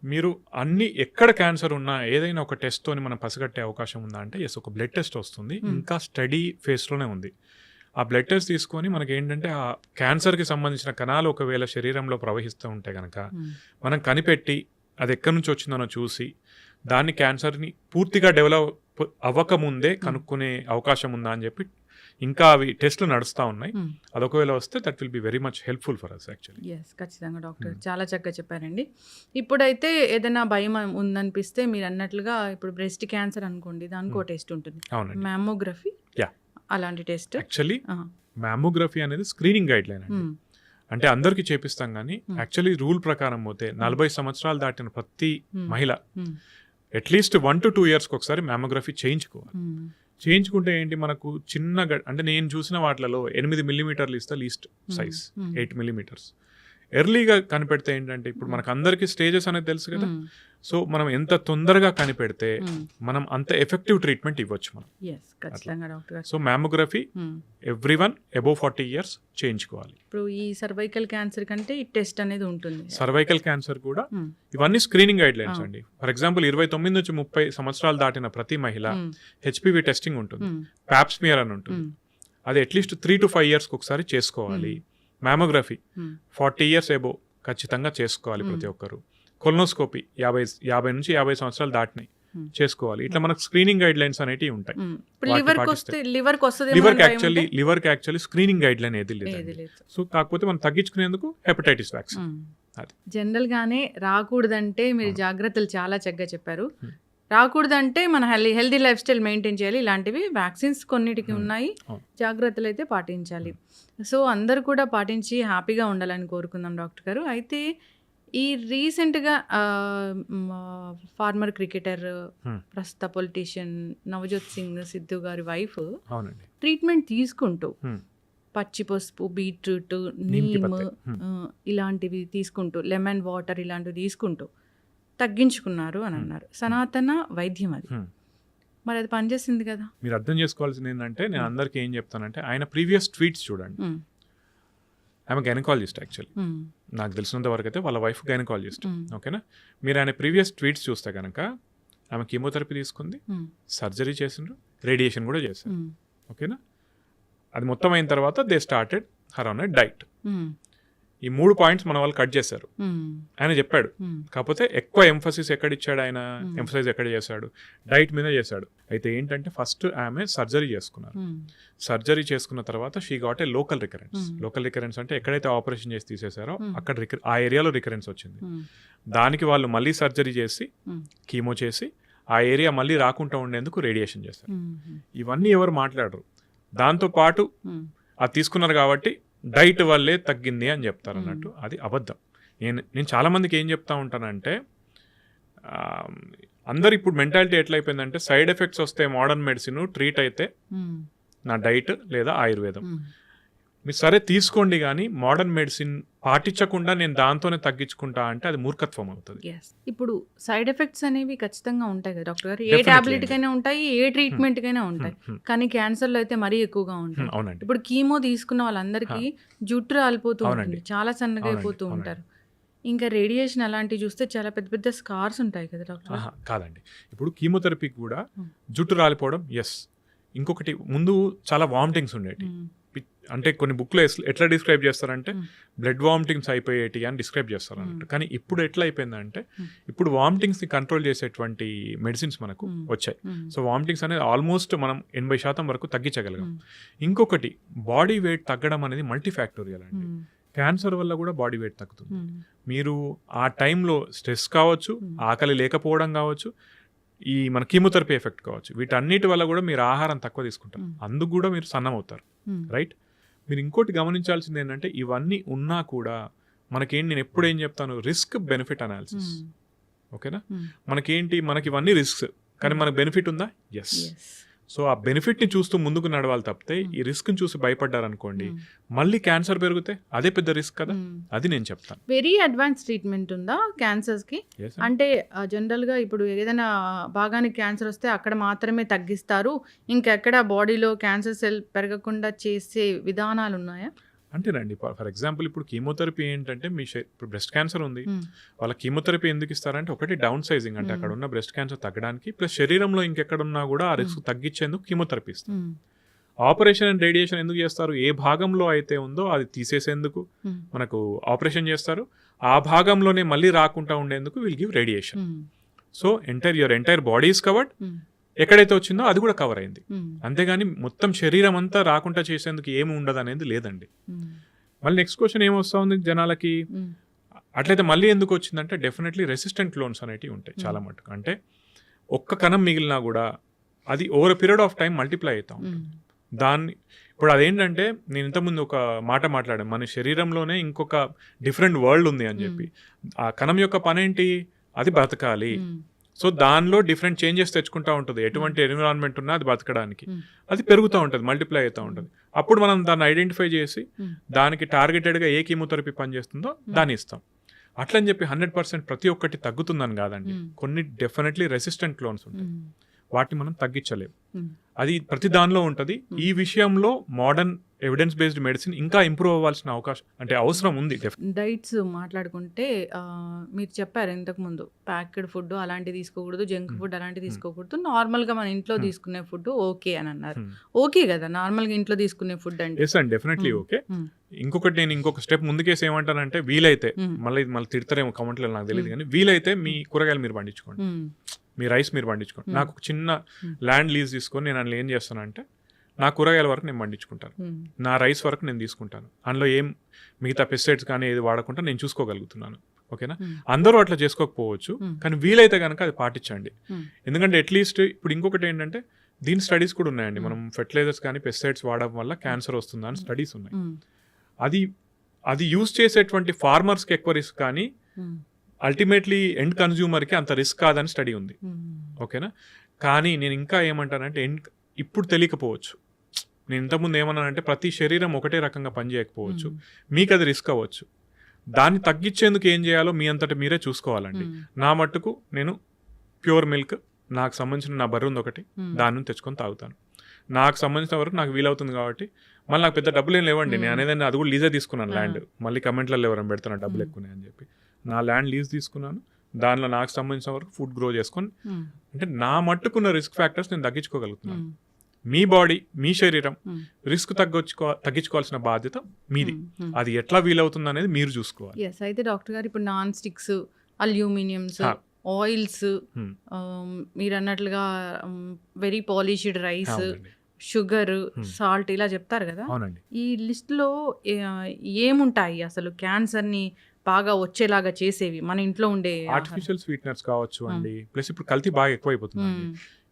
మీరు అన్ని ఎక్కడ క్యాన్సర్ ఉన్నా ఏదైనా ఒక టెస్ట్తోని మనం పసిగట్టే అవకాశం ఉందా అంటే, ఎస్, ఒక బ్లడ్ టెస్ట్ వస్తుంది, ఇంకా స్టడీ ఫేస్లోనే ఉంది. ఆ బ్లడ్ టెస్ట్ తీసుకొని మనకి ఏంటంటే ఆ క్యాన్సర్కి సంబంధించిన కణాలు ఒకవేళ శరీరంలో ప్రవహిస్తూ ఉంటే కనుక మనం కనిపెట్టి అది ఎక్కడి నుంచి వచ్చిందనో చూసి దాన్ని క్యాన్సర్ని పూర్తిగా డెవలప్ అవ్వకముందే కనుక్కునే అవకాశం ఉందా అని చెప్పి ఇంకా అవి టెస్ట్లు నడుస్తూ ఉన్నాయి. అదొకవేళ వస్తే that will be very much helpful for us actually. Yes, ఖచ్చితంగా డాక్టర్, చాలా చక్కగా చెప్పారండి. ఇప్పుడైతే ఏదైనా భయం ఉందనిపిస్తే మీరు అన్నట్లుగా ఇప్పుడు బ్రెస్ట్ క్యాన్సర్ అనుకోండి, దానికి ఒక టెస్ట్ ఉంటుంది, మ్యామోగ్రఫీ. అలాంటి టెస్ట్ యాక్చువల్లీ మ్యామోగ్రఫీ అనేది స్క్రీనింగ్ గైడ్ లైన్ అండి. అంటే అందరికీ చేపిస్తాం కానీ యాక్చువల్లీ రూల్ ప్రకారం పోతే 40 సంవత్సరాలు దాటిన ప్రతి మహిళ అట్లీస్ట్ 1 to 2 yearsకి ఒకసారి మ్యామోగ్రఫీ చేయించుకోవాలి. చేయించుకుంటే ఏంటి, మనకు చిన్నగా అంటే నేను చూసిన వాటిలలో 8 millimeters ఇస్తే లీస్ట్ సైజ్ 8 millimeters. ఎర్లీగా కనిపెడితే ఏంటంటే, ఇప్పుడు మనకు అందరికీ స్టేజెస్ అనేది తెలుసు కదా, సో మనం ఎంత తొందరగా కనిపెడితే మనం అంత ఎఫెక్టివ్ ట్రీట్మెంట్ ఇవ్వచ్చు మనం. So mammography everyone above 40 years చేయించుకోవాలి. ఇప్పుడు ఈ సర్వైకల్ క్యాన్సర్ కంటే ఈ టెస్ట్ అనేది ఉంటుంది. సర్వైకల్ క్యాన్సర్ కూడా ఇవన్నీ స్క్రీనింగ్ గైడ్ లైన్స్ అండి. ఫర్ ఎగ్జాంపుల్ 29 నుంచి 30 సంవత్సరాలు దాటిన ప్రతి మహిళ హెచ్పివి టెస్టింగ్ ఉంటుంది, ప్యాప్స్మియర్ అని ఉంటుంది. అది అట్లీస్ట్ 3 to 5 yearsకి ఒకసారి చేసుకోవాలి. మ్యామోగ్రఫీ 40 years అబోవ్ ఖచ్చితంగా చేసుకోవాలి ప్రతి ఒక్కరు. కొలనోస్కోపీ 50 నుంచి 50 సంవత్సరాలు దాటినాయి చేసుకోవాలి. ఇట్లా మనకు స్క్రీనింగ్ గైడ్ లైన్స్ అనేవి ఉంటాయి. లివర్కి యాక్చువల్లీ స్క్రీనింగ్ గైడ్ లైన్ ఏది లేదు. సో కాకపోతే మనం తగ్గించుకునేందుకు హెపటైటిస్ వ్యాక్సిన్. జనరల్ గానే రాకూడదంటే మీరు జాగ్రత్తలు చాలా చక్కగా చెప్పారు. రాకూడదంటే మన హెల్దీ లైఫ్ స్టైల్ మెయింటైన్ చేయాలి. ఇలాంటివి వ్యాక్సిన్స్ కొన్నిటికి ఉన్నాయి, జాగ్రత్తలు అయితే పాటించాలి. సో అందరు కూడా పాటించి హ్యాపీగా ఉండాలని కోరుకుందాం డాక్టర్ గారు. అయితే ఈ రీసెంట్గా ఫార్మర్ క్రికెటర్, ప్రస్తుత పొలిటీషియన్ నవజోత్ సింగ్ సిద్ధు గారి వైఫ్ ట్రీట్మెంట్ తీసుకుంటూ పచ్చి పసుపు, బీట్రూట్, నీమ్ ఇలాంటివి తీసుకుంటూ, లెమన్ వాటర్ ఇలాంటివి తీసుకుంటూ తగ్గించుకున్నారు అని అన్నారు. సనాతన వైద్యం అది, మరి అది పనిచేసింది కదా. మీరు అర్థం చేసుకోవాల్సింది ఏంటంటే, నేను అందరికీ ఏం చెప్తానంటే, ఆయన ప్రీవియస్ ట్వీట్స్ చూడండి. ఆమె గైనకాలజిస్ట్ యాక్చువల్లీ, నాకు తెలిసినంత వరకు అయితే వాళ్ళ వైఫ్ గైనకాలజిస్ట్. ఓకేనా? మీరు ఆయన ప్రీవియస్ ట్వీట్స్ చూస్తే కనుక ఆమె కీమోథెరపీ తీసుకుంది, సర్జరీ చేసిండ్రు, రేడియేషన్ కూడా చేశారు. ఓకేనా? అది మొత్తం అయిన తర్వాత they started her on a diet. ఈ 3 పాయింట్స్ మన వాళ్ళు కట్ చేశారు. ఆయన చెప్పాడు, కాకపోతే ఎక్కువ ఎంఫసిస్ ఎక్కడ ఇచ్చాడు ఆయన, ఎంఫసైజ్ ఎక్కడ చేశాడు, డైట్ మీద చేశాడు. అయితే ఏంటంటే ఫస్ట్ ఆమె సర్జరీ చేసుకున్నారు. సర్జరీ చేసుకున్న తర్వాత she got a local recurrence. Local recurrence అంటే ఎక్కడైతే ఆపరేషన్ చేసి తీసేశారో అక్కడ ఆ ఏరియాలో రికరెన్స్ వచ్చింది. దానికి వాళ్ళు మళ్ళీ సర్జరీ చేసి కీమో చేసి ఆ ఏరియా మళ్ళీ రాకుండా ఉండేందుకు రేడియేషన్ చేశారు. ఇవన్నీ ఎవరు మాట్లాడరు. దాంతోపాటు అది తీసుకున్నారు కాబట్టి డైట్ వల్లే తగ్గింది అని చెప్తారు అన్నట్టు. అది అబద్ధం. నేను చాలా మందికి ఏం చెప్తా ఉంటానంటే, అందరు ఇప్పుడు మెంటాలిటీ ఎట్లయిపోయిందంటే, సైడ్ ఎఫెక్ట్స్ వస్తే మోడర్న్ మెడిసిన్, ట్రీట్ అయితే నా డైట్ లేదా ఆయుర్వేదం. మీరు సరే తీసుకోండి, కానీ మోడర్న్ మెడిసిన్ పాటించకుండా నేను దాంతోనే తగ్గించుకుంటా అంటే అది మూర్ఖత్వం అవుతుంది. ఇప్పుడు సైడ్ ఎఫెక్ట్స్ అనేవి ఖచ్చితంగా ఉంటాయి కదా డాక్టర్ గారు. ఏ టాబ్లెట్ కైనా ఉంటాయి, ఏ ట్రీట్మెంట్ కైనా ఉంటాయి, కానీ క్యాన్సర్లో అయితే మరీ ఎక్కువగా ఉంటాయి. అవునండి. ఇప్పుడు కీమో తీసుకున్న వాళ్ళందరికీ జుట్టు రాలిపోతూ ఉంటుంది, చాలా సన్నగా అయిపోతూ ఉంటారు. ఇంకా రేడియేషన్ అలాంటివి చూస్తే చాలా పెద్ద పెద్ద స్కార్స్ ఉంటాయి కదా డాక్టర్? కాదండి, ఇప్పుడు కీమోథెరపీకి కూడా జుట్టు రాలిపోవడం ఎస్. ఇంకొకటి ముందు చాలా వామిటింగ్స్ ఉండేవి. అంటే కొన్ని బుక్లో ఎట్లా డిస్క్రైబ్ చేస్తారంటే బ్లడ్ వామిటింగ్స్ అయిపోయేటి అని డిస్క్రైబ్ చేస్తారు అన్నట్టు. కానీ ఇప్పుడు ఎట్లా అయిపోయిందంటే ఇప్పుడు వామిటింగ్స్ని కంట్రోల్ చేసేటువంటి మెడిసిన్స్ మనకు వచ్చాయి. సో వామిటింగ్స్ అనేది ఆల్మోస్ట్ మనం 80% వరకు తగ్గించగలిగాం. ఇంకొకటి బాడీ వెయిట్ తగ్గడం అనేది మల్టీఫ్యాక్టోరియల్ అండి. క్యాన్సర్ వల్ల కూడా బాడీ వెయిట్ తగ్గుతుంది. మీరు ఆ టైంలో స్ట్రెస్ కావచ్చు, ఆకలి లేకపోవడం కావచ్చు, ఈ మన కీమోథెరపీ ఎఫెక్ట్ కావచ్చు, వీటన్నిటి వల్ల కూడా మీరు ఆహారం తక్కువ తీసుకుంటారు, అందుకు కూడా మీరు సన్నం అవుతారు. రైట్. మీరు ఇంకోటి గమనించాల్సింది ఏంటంటే ఇవన్నీ ఉన్నా కూడా మనకేంటి, నేను ఎప్పుడు ఏం చెప్తాను, రిస్క్ బెనిఫిట్ అనాలిసిస్. ఓకేనా? మనకేంటి, మనకి ఇవన్నీ రిస్క్స్, కానీ మనకు బెనిఫిట్ ఉందా? ఎస్. సో ఆ బెనిఫిట్ని చూస్తూ ముందుకు నడవాలి తప్పితే ఈ రిస్క్ని చూసి భయపడ్డారనుకోండి మళ్ళీ క్యాన్సర్ పెరిగితే అదే పెద్ద రిస్క్ కదా. అది నేను చెప్తాను. వెరీ అడ్వాన్స్ ట్రీట్మెంట్ ఉందా క్యాన్సర్స్కి? అంటే జనరల్గా ఇప్పుడు ఏదైనా భాగానికి క్యాన్సర్ వస్తే అక్కడ మాత్రమే తగ్గిస్తారు, ఇంకెక్కడ బాడీలో క్యాన్సర్ సెల్ పెరగకుండా చేసే విధానాలు ఉన్నాయా? అంటేనండి, ఫర్ ఎగ్జాంపుల్ ఇప్పుడు కీమోథెరపీ ఏంటంటే ఇప్పుడు బ్రెస్ట్ క్యాన్సర్ ఉంది, వాళ్ళ కీమోథెరపీ ఎందుకు ఇస్తారంటే ఒకటి డౌన్ సైజింగ్, అంటే అక్కడ ఉన్న బ్రెస్ట్ క్యాన్సర్ తగ్గడానికి, ప్లస్ శరీరంలో ఇంకెక్కడున్నా కూడా ఆ రిస్క్ తగ్గించేందుకు కీమోథెరపీ ఇస్తారు. ఆపరేషన్ అండ్ రేడియేషన్ ఎందుకు చేస్తారు? ఏ భాగంలో అయితే ఉందో అది తీసేసేందుకు మనకు ఆపరేషన్ చేస్తారు, ఆ భాగంలోనే మళ్ళీ రాకుండా ఉండేందుకు will give radiation. So your entire body is covered, ఎక్కడైతే వచ్చిందో అది కూడా కవర్ అయింది. అంతేగాని మొత్తం శరీరం అంతా రాకుండా చేసేందుకు ఏమి ఉండదు అనేది లేదండి. మళ్ళీ నెక్స్ట్ క్వశ్చన్ ఏమొస్తా ఉంది జనాలకి, అట్లయితే మళ్ళీ ఎందుకు వచ్చిందంటే డెఫినెట్లీ రెసిస్టెంట్ క్లోన్స్ అనేటివి ఉంటాయి చాలా మటుకు. అంటే ఒక్క కణం మిగిలినా కూడా అది over period of time multiply అవుతా ఉంటుంది. దాన్ని ఇప్పుడు అదేంటంటే నేను ఇంతకుముందు ఒక మాట మాట్లాడాను, మన శరీరంలోనే ఇంకొక డిఫరెంట్ వరల్డ్ ఉంది అని చెప్పి. ఆ కణం యొక్క పని ఏంటి? అది బతకాలి. సో దానిలో డిఫరెంట్ చేంజెస్ తెచ్చుకుంటూ ఉంటుంది, ఎటువంటి ఎన్విరాన్మెంట్ ఉన్నా అది బతకడానికి. అది పెరుగుతూ ఉంటుంది, మల్టిప్లై అవుతూ ఉంటుంది. అప్పుడు మనం దాన్ని ఐడెంటిఫై చేసి దానికి టార్గెటెడ్గా ఏ కీమోథెరపీ పనిచేస్తుందో దాన్ని ఇస్తాం. అట్లని చెప్పి 100% ప్రతి ఒక్కటి తగ్గుతుందని కాదండి. కొన్ని డెఫినెట్లీ రెసిస్టెంట్ క్లోన్స్ ఉంటాయి, వాటిని మనం తగ్గించలేము. అది ప్రతి దానిలో ఉంటుంది. ఈ విషయంలో మోడర్న్ ఎవిడెన్స్ బేస్డ్ మెడిసిన్ ఇంకా ఇంప్రూవ్ అవ్వాల్సిన అవసరం ఉంది. డైట్స్ మాట్లాడుకుంటే మీరు చెప్పారు ఇంతకుముందు ప్యాక్డ్ ఫుడ్ అలాంటివి తీసుకోకూడదు, జంక్ ఫుడ్ అలాంటివి తీసుకోకూడదు, నార్మల్గా మన ఇంట్లో తీసుకునే ఫుడ్ ఓకే అని అన్నారు. ఓకే కదా నార్మల్గా ఇంట్లో తీసుకునే ఫుడ్ అంటే? ఎస్ అండి, డెఫినెట్లీ ఓకే. ఇంకొకటి నేను ఇంకొక స్టెప్ ముందుకేసి ఏమంటానంటే, వీలైతే మళ్ళీ తిడతారేమో కమెంట్లో నాకు తెలియదు, కానీ వీలైతే మీ కూరగాయలు మీరు పండించుకోండి, మీ రైస్ మీరు పండించుకోండి. నాకు ఒక చిన్న ల్యాండ్ లీజ్ తీసుకొని నేను అందులో ఏం చేస్తానంటే నా కూరగాయల వరకు నేను పండించుకుంటాను, నా రైస్ వరకు నేను తీసుకుంటాను, అందులో ఏం మిగతా పెస్టిసైడ్స్ కానీ ఏది వాడకుండా నేను చూసుకోగలుగుతున్నాను. ఓకేనా? అందరూ అట్లా చేసుకోకపోవచ్చు, కానీ వీలైతే కనుక అది పాటించండి. ఎందుకంటే అట్లీస్ట్ ఇప్పుడు ఇంకొకటి ఏంటంటే దీని స్టడీస్ కూడా ఉన్నాయండి. మనం ఫెర్టిలైజర్స్ కానీ పెస్టిసైడ్స్ వాడడం వల్ల క్యాన్సర్ వస్తుందా అని స్టడీస్ ఉన్నాయి. అది యూజ్ చేసేటువంటి ఫార్మర్స్కి ఎక్కువ రిస్క్, కానీ అల్టిమేట్లీ ఎండ్ కన్జ్యూమర్కి అంత రిస్క్ కాదని స్టడీ ఉంది. ఓకేనా? కానీ నేను ఇంకా ఏమంటానంటే ఇప్పుడు తెలియకపోవచ్చు. నేను ఇంతకుముందు ఏమన్నానంటే ప్రతి శరీరం ఒకటే రకంగా పనిచేయకపోవచ్చు, మీకు అది రిస్క్ అవ్వచ్చు. దాన్ని తగ్గించేందుకు ఏం చేయాలో మీ అంతటా మీరే చూసుకోవాలండి. నా మట్టుకు నేను ప్యూర్ మిల్క్, నాకు సంబంధించిన నా బర్రె ఉంది ఒకటి, దాని నుంచి తెచ్చుకొని తాగుతాను. నాకు సంబంధించిన వరకు నాకు వీలవుతుంది కాబట్టి. మళ్ళీ నాకు పెద్ద డబ్బులు ఏం లేవండి, నేను అనేదాన్ని అది కూడా లీజే తీసుకున్నాను ల్యాండ్. మళ్ళీ కమెంట్లలో ఎవరైనా పెడుతున్నాను డబ్బులు ఎక్కువ అని చెప్పి, నా ల్యాండ్ లీజ్ తీసుకున్నాను, దానిలో నాకు సంబంధించిన వరకు ఫుడ్ గ్రో చేసుకొని, అంటే నా మట్టుకున్న రిస్క్ ఫ్యాక్టర్స్ నేను తగ్గించుకోగలుగుతున్నాను. మీ బాడీ, మీ శరీరం రిస్క్ తగ్గించుకోవాల్సిన బాధ్యత మీది. అది ఎట్లా వీలవుతుంది అనేది మీరు చూసుకోవాలి. అయితే డాక్టర్ గారు ఇప్పుడు నాన్ స్టిక్స్, అల్యూమినియంస్, ఆయిల్స్, మీరు అన్నట్లుగా very polished rice, sugar, salt ఇలా చెప్తారు కదా, ఈ లిస్ట్లో ఏముంటాయి అసలు క్యాన్సర్ని బాగా వచ్చేలాగా చేసేవి మన ఇంట్లో ఉండే? ఆర్టిఫిషియల్ స్వీట్నర్స్ కావచ్చు అండి, ప్లస్ ఇప్పుడు కల్తీ బాగా ఎక్కువైపోతుంది.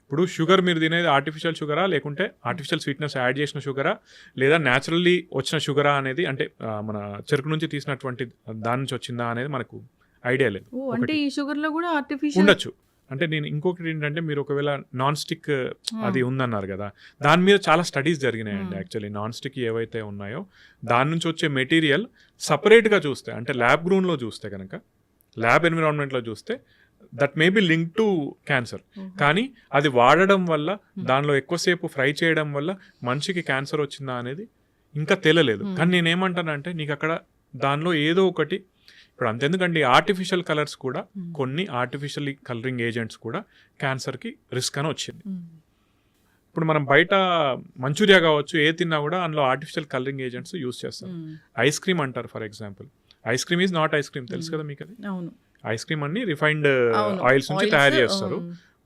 ఇప్పుడు షుగర్ మీరు తినేది ఆర్టిఫిషియల్ షుగరా, లేకుంటే ఆర్టిఫిషియల్ స్వీట్నెస్ యాడ్ చేసిన షుగరా, లేదా న్యాచురల్లీ వచ్చిన షుగరా అనేది, అంటే మన చెరుకు నుంచి తీసినటువంటి దాని నుంచి వచ్చిందా అనేది మనకు ఐడియా లేదు. అంటే ఈ షుగర్లో కూడా ఆర్టిఫిషియల్ ఉండొచ్చు. అంటే నేను ఇంకొకటి ఏంటంటే, మీరు ఒకవేళ నాన్ స్టిక్ అది ఉందన్నారు కదా, దాని మీద చాలా స్టడీస్ జరిగినాయండి. యాక్చువల్లీ నాన్ స్టిక్ ఏవైతే ఉన్నాయో దాని నుంచి వచ్చే మెటీరియల్ సపరేట్గా చూస్తే, అంటే ల్యాబ్ గ్రౌండ్లో చూస్తే కనుక, ల్యాబ్ ఎన్విరాన్మెంట్లో చూస్తే that may B link to cancer. కానీ అది వాడడం వల్ల, దానిలో ఎక్కువసేపు ఫ్రై చేయడం వల్ల మనిషికి క్యాన్సర్ వచ్చిందా అనేది ఇంకా తెలియలేదు. కానీ నేనేమంటానంటే, నీకు అక్కడ దానిలో ఏదో ఒకటి ఇప్పుడు అంతెందుకండి ఆర్టిఫిషియల్ కలర్స్ కూడా కొన్ని ఆర్టిఫిషియల్ కలరింగ్ ఏజెంట్స్ కూడా క్యాన్సర్కి రిస్క్ అని వచ్చింది. ఇప్పుడు మనం బయట మంచూరియా కావచ్చు ఏ తిన్నా కూడా అందులో ఆర్టిఫిషియల్ కలరింగ్ ఏజెంట్స్ యూస్ చేస్తారు. ఐస్ క్రీమ్ అంటారు for example, ice cream is not ice cream, తెలుసు కదా మీకు అది. అవును. ఐస్ క్రీమ్ అన్ని రిఫైన్డ్ అవును. ఆయిల్స్ నుంచి Oils, తయారు చేస్తారు.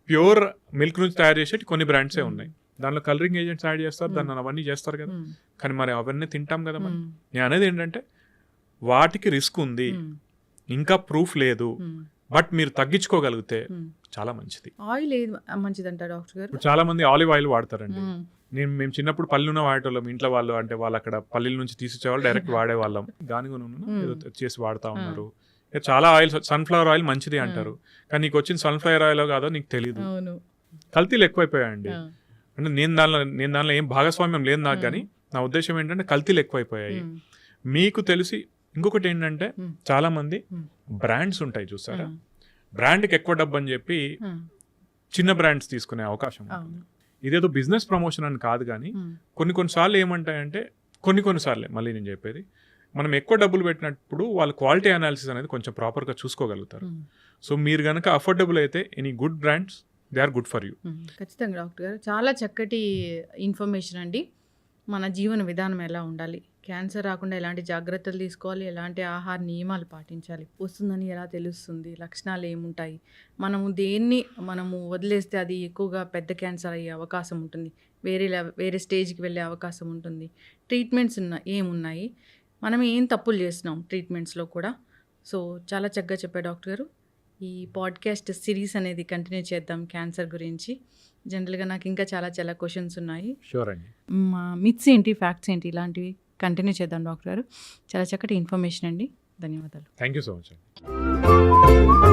ప్యూర్ మిల్క్ నుంచి తయారు చేసేటి కొన్ని బ్రాండ్సే ఉన్నాయి, దానిలో కలరింగ్ ఏజెంట్స్ యాడ్ చేస్తారు, దాన్ని అవన్నీ చేస్తారు కదా. కానీ మరి అవన్నీ తింటాం కదా మరి. నేను అనేది ఏంటంటే వాటికి రిస్క్ ఉంది, ఇంకా ప్రూఫ్ లేదు, బట్ మీరు తగ్గించుకోగలిగితే చాలా మంచిది. ఆయిల్ ఏది మంచిదంట డాక్టర్ గారు? ఇప్పుడు చాలా మంది ఆలివ్ ఆయిల్ వాడతారండి. మేము చిన్నప్పుడు పల్లెన వాడేటోళ్ళం, ఇంట్లో వాళ్ళు అంటే వాళ్ళు అక్కడ పల్లెల నుంచి తీసిచ్చేవాళ్ళు, డైరెక్ట్ వాడేవాళ్ళం. గానుగ నూనె ఏదో చేసి వాడుతూ ఉన్నారు. చాలా ఆయిల్స్, సన్ఫ్లవర్ ఆయిల్ మంచిది అంటారు, కానీ నీకు వచ్చిన సన్ఫ్లవర్ ఆయిల్ కాదో నీకు తెలియదు. కల్తీలు ఎక్కువైపోయాయండి. అంటే నేను దానిలో ఏం భాగస్వామ్యం లేదు నాకు, కానీ నా ఉద్దేశం ఏంటంటే కల్తీలు ఎక్కువైపోయాయి. మీకు తెలిసి ఇంకొకటి ఏంటంటే చాలా మంది బ్రాండ్స్ ఉంటాయి చూసారా, బ్రాండ్కి ఎక్కువ డబ్బు అని చెప్పి చిన్న బ్రాండ్స్ తీసుకునే అవకాశం ఉంటుంది. ఇదేదో బిజినెస్ ప్రమోషన్ అని కాదు, కానీ కొన్నిసార్లు ఏమంటాయంటే కొన్నిసార్లే మళ్ళీ నేను చెప్పేది, మనం ఎక్కువ డబ్బులు పెట్టినప్పుడు వాళ్ళు క్వాలిటీ అనాలిసిస్ అనేది కొంచెం ప్రాపర్గా చూసుకోగలుగుతారు. సో మీరు కనుక అఫోర్డబుల్ అయితే any good brands they are good for you. ఖచ్చితంగా డాక్టర్ గారు, చాలా చక్కటి ఇన్ఫర్మేషన్ అండి. మన జీవన విధానం ఎలా ఉండాలి, క్యాన్సర్ రాకుండా ఎలాంటి జాగ్రత్తలు తీసుకోవాలి, ఎలాంటి ఆహార నియమాలు పాటించాలి, వస్తుందని ఎలా తెలుస్తుంది, లక్షణాలు ఏముంటాయి, మనము వదిలేస్తే అది ఎక్కువగా పెద్ద క్యాన్సర్ అయ్యే అవకాశం ఉంటుంది, వేరే స్టేజ్కి వెళ్ళే అవకాశం ఉంటుంది, ట్రీట్మెంట్స్ ఏమున్నాయి, మనం ఏం తప్పులు చేస్తున్నాం ట్రీట్మెంట్స్లో కూడా. సో చాలా చక్కగా చెప్పారు డాక్టర్ గారు. ఈ పాడ్కాస్ట్ సిరీస్ అనేది కంటిన్యూ చేద్దాం క్యాన్సర్ గురించి. జనరల్గా నాకు ఇంకా చాలా క్వశ్చన్స్ ఉన్నాయి. షూర్ అండి. మిత్స్ ఏంటి, ఫ్యాక్ట్స్ ఏంటి, ఇలాంటివి కంటిన్యూ చేద్దాం డాక్టర్ గారు. చాలా చక్కటి ఇన్ఫర్మేషన్ అండి. ధన్యవాదాలు. థ్యాంక్ యూ సో మచ్ అండి.